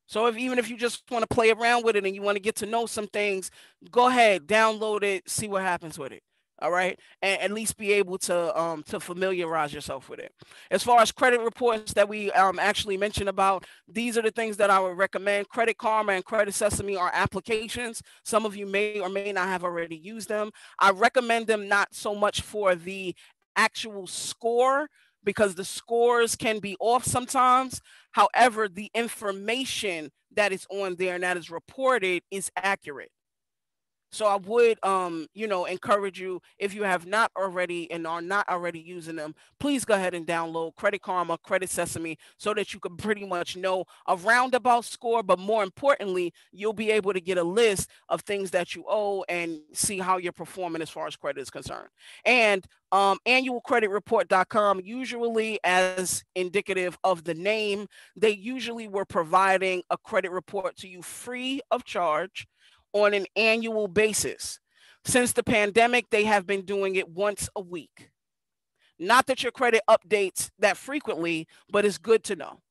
So even if you just want to play around with it and you want to get to know some things, go ahead, download it, see what happens with it. All right, and at least be able to familiarize yourself with it. As far as credit reports that we actually mentioned about, these are the things that I would recommend. Credit Karma and Credit Sesame are applications. Some of you may or may not have already used them. I recommend them not so much for the actual score, because the scores can be off sometimes. However, the information that is on there and that is reported is accurate. So I would, encourage you, if you have not already and are not already using them, please go ahead and download Credit Karma, Credit Sesame, so that you can pretty much know a roundabout score. But more importantly, you'll be able to get a list of things that you owe and see how you're performing as far as credit is concerned. And annualcreditreport.com, usually as indicative of the name, they usually were providing a credit report to you free of charge on an annual basis. Since the pandemic, they have been doing it once a week. Not that your credit updates that frequently, but it's good to know.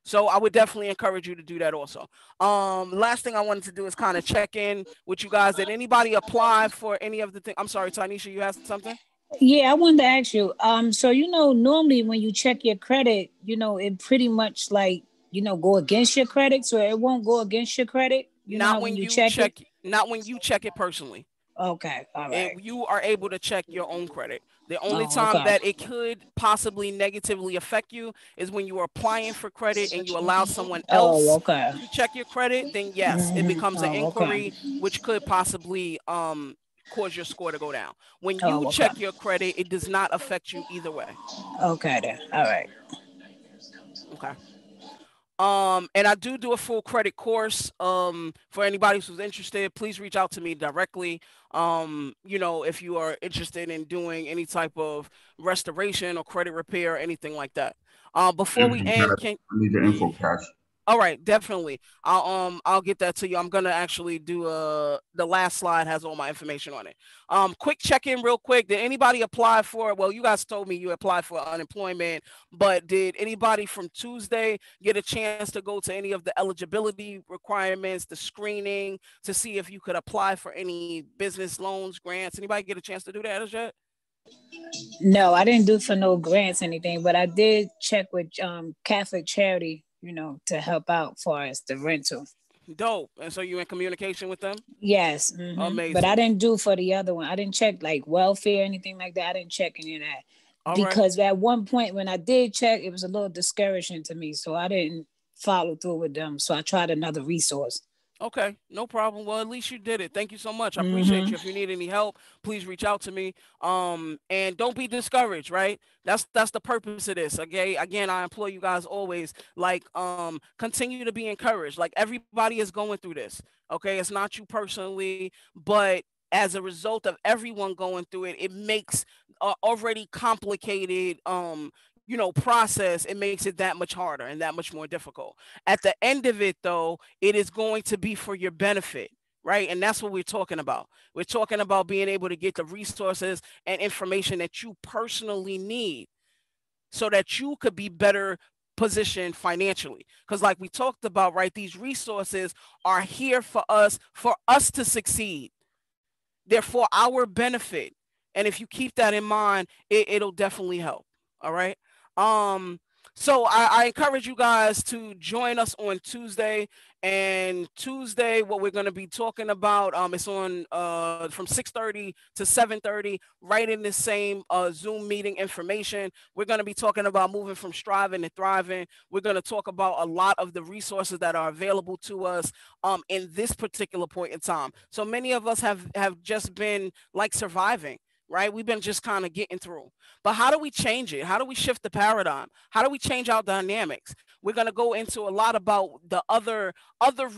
So I would definitely encourage you to do that also. Last thing I wanted to do is kind of check in with you guys. Did anybody apply for any of the things? I'm sorry, Tanisha, you asked something? Yeah, I wanted to ask you. So, normally when you check your credit, it pretty much go against your credit. So it won't go against your credit. Not when you check it. Not when you check it personally. Okay, all right. You are able to check your own credit. The only time that it could possibly negatively affect you is when you are applying for credit and you allow someone else to check your credit. Then yes, it becomes an inquiry, which could possibly cause your score to go down. When you check your credit, it does not affect you either way. Okay, then. All right. Okay. And I do a full credit course. For anybody who's interested, please reach out to me directly. If you are interested in doing any type of restoration or credit repair or anything like that. Before we end, I need your info, Cash. All right, definitely. I'll get that to you. I'm gonna actually do the last slide has all my information on it. Quick check-in real quick. Did anybody apply for, well, you guys told me you applied for unemployment, but did anybody from Tuesday get a chance to go to any of the eligibility requirements, the screening, to see if you could apply for any business loans, grants? Anybody get a chance to do that as yet? No, I didn't do for no grants, anything, but I did check with Catholic Charity, to help out far as the rental. Dope. And so you in communication with them? Yes. Mm-hmm. Amazing. But I didn't do for the other one. I didn't check like welfare, anything like that. I didn't check any of that. Because at one point when I did check, it was a little discouraging to me. So I didn't follow through with them. So I tried another resource. Okay, no problem. Well, at least you did it. Thank you so much. I appreciate you. If you need any help, please reach out to me. And don't be discouraged, right? That's the purpose of this. Okay. Again, I implore you guys always, continue to be encouraged. Like, everybody is going through this. Okay. It's not you personally, but as a result of everyone going through it, it makes already complicated process, it makes it that much harder and that much more difficult. At the end of it, though, it is going to be for your benefit. Right. And that's what we're talking about. We're talking about being able to get the resources and information that you personally need so that you could be better positioned financially. Because like we talked about, right, these resources are here for us to succeed. They're for our benefit. And if you keep that in mind, it'll definitely help. All right. So I encourage you guys to join us on Tuesday. And Tuesday, what we're going to be talking about, it's on from 6:30 to 7:30, right in the same Zoom meeting information. We're going to be talking about moving from striving to thriving. We're going to talk about a lot of the resources that are available to us in this particular point in time. So many of us have just been like surviving. Right? We've been just kind of getting through. But how do we change it? How do we shift the paradigm? How do we change our dynamics? We're going to go into a lot about the other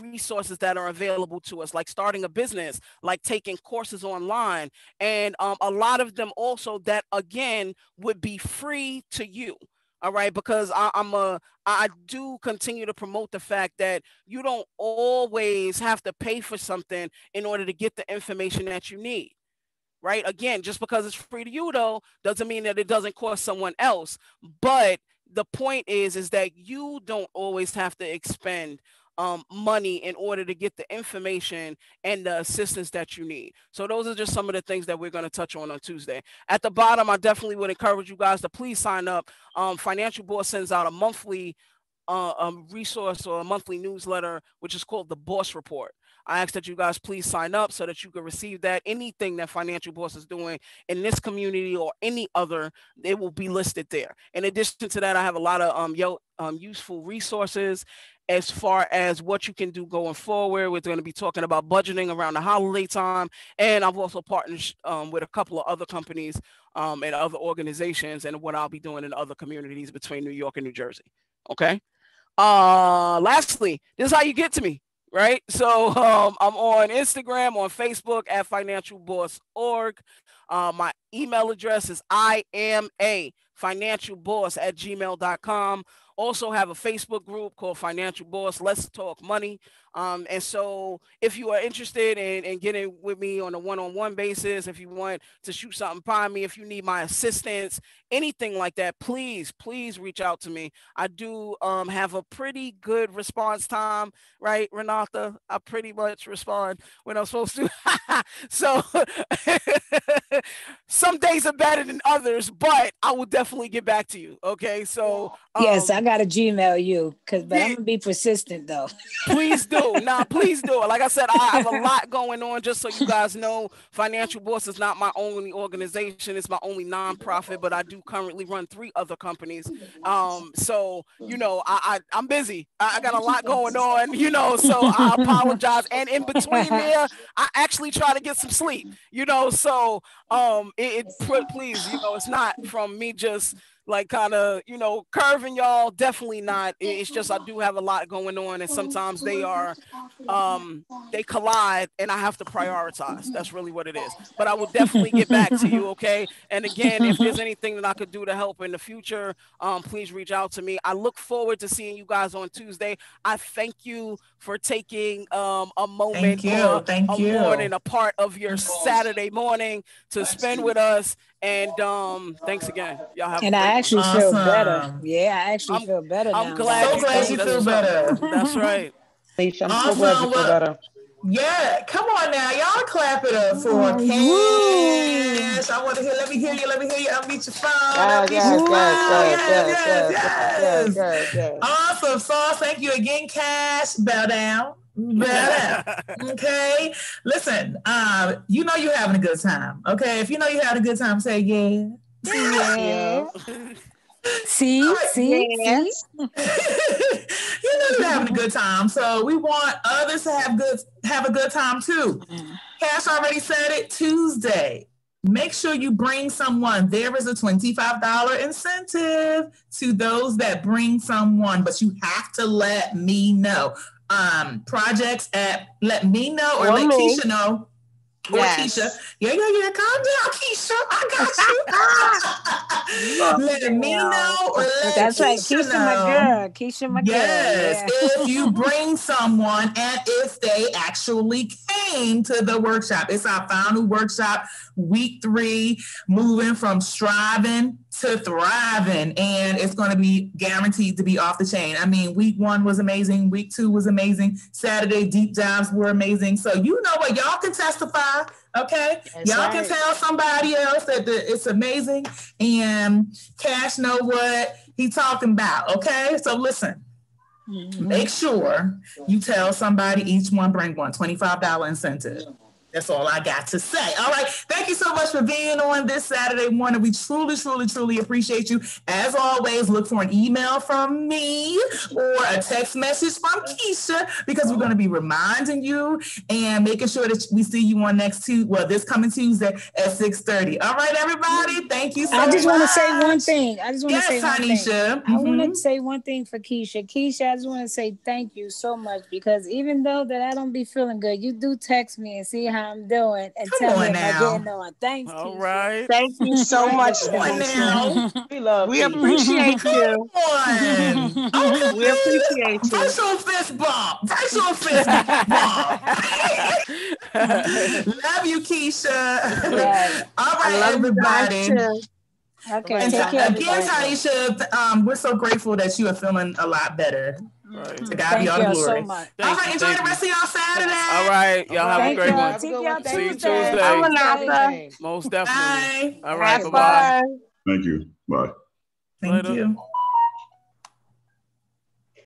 resources that are available to us, like starting a business, like taking courses online, and a lot of them also that, again, would be free to you. All right, because I do continue to promote the fact that you don't always have to pay for something in order to get the information that you need. Right. Again, just because it's free to you, though, doesn't mean that it doesn't cost someone else. But the point is that you don't always have to expend money in order to get the information and the assistance that you need. So those are just some of the things that we're going to touch on Tuesday. At the bottom, I definitely would encourage you guys to please sign up. Financial Boss sends out a monthly resource or a monthly newsletter, which is called the Boss Report. I ask that you guys please sign up so that you can receive that. Anything that Financial Boss is doing in this community or any other, it will be listed there. In addition to that, I have a lot of useful resources as far as what you can do going forward. We're going to be talking about budgeting around the holiday time. And I've also partnered with a couple of other companies and other organizations and what I'll be doing in other communities between New York and New Jersey. Okay. Lastly, this is how you get to me. Right. So I'm on Instagram, on Facebook at financialboss.org. My email address is iamafinancialboss@gmail.com. Also have a Facebook group called Financial Boss. Let's talk money. And so if you are interested in getting with me on a one-on-one basis, if you want to shoot something by me, if you need my assistance, anything like that, please reach out to me. I do have a pretty good response time, right, Renata? I pretty much respond when I'm supposed to. So some days are better than others, but I will definitely get back to you. Okay. So yes, I got to Gmail you but I'm going to be persistent though. Please do. Please do. Like I said, I have a lot going on, just so you guys know. Financial Boss is not my only organization. It's my only nonprofit, but I do currently run 3 other companies. So, I'm busy. I got a lot going on, so I apologize. And in between there, I actually try to get some sleep, so please, it's not from me just like kind of, curving y'all. Definitely not. It's just I do have a lot going on, and sometimes they collide, and I have to prioritize. That's really what it is. But I will definitely get back to you, okay? And again, if there's anything that I could do to help in the future, please reach out to me. I look forward to seeing you guys on Tuesday. I thank you for taking a moment morning, a part of your Saturday morning to spend with us. And thanks again. Y'all have I actually feel better. Yeah, I actually feel better now. I'm glad you feel better. That's right. I'm so glad you feel better. Yeah, come on now. Y'all clap it up for Cash. I want to hear, let me hear you. Unmute your phone. Yes. Awesome. Sauce, thank you again, Cash. Bow down. Okay. Listen, you're having a good time. Okay. If you know you're having a good time, say yeah. Yeah. See? Yes. You're having a good time. So we want others to have a good time too. Cash already said it. Tuesday. Make sure you bring someone. There is a $25 incentive to those that bring someone, but you have to let me know. Projects at let me know or let Keisha know. Or Keisha. Yeah. Calm down, Keisha. I got you. let me know or let That's right. Keisha Keisha, know. my girl. Keisha, my Yes, girl. Yeah. if you bring someone and if they actually came to the workshop. It's our final workshop, week 3, moving from striving to thriving. And it's going to be guaranteed to be off the chain. I mean, week 1 was amazing. Week 2 was amazing. Saturday deep dives were amazing. So you know what? Y'all can testify. Okay, That's y'all right. can tell somebody else that it's amazing, and Cash know what he talking about. Okay, so listen, make sure you tell somebody. Each one bring one $25 incentive. That's all I got to say. All right. Thank you so much for being on this Saturday morning. We truly, truly, truly appreciate you. As always, look for an email from me or a text message from Keisha, because we're going to be reminding you and making sure that we see you on this coming Tuesday at 6:30. All right, everybody. Thank you so much. I just want to say one thing. I want to say one thing for Keisha. Keisha, I just want to say thank you so much, because even though that I don't be feeling good, you do text me and see how I'm doing and tell me if I'm getting on. Thanks, All Keisha. right. Thank you so much. We appreciate you. Okay. We appreciate you. Virtual fist bump. Virtual fist bump. Love you, Keisha. Yes. All right, everybody. Okay. And take care, again, Tanisha, we're so grateful that you are feeling a lot better. Right. To God be all the glory. So much. All right, enjoy the rest of y'all Saturday. All right, y'all have a great one. See you Tuesday. Most definitely. Bye. All right, bye-bye. Thank you. Bye. Thank you.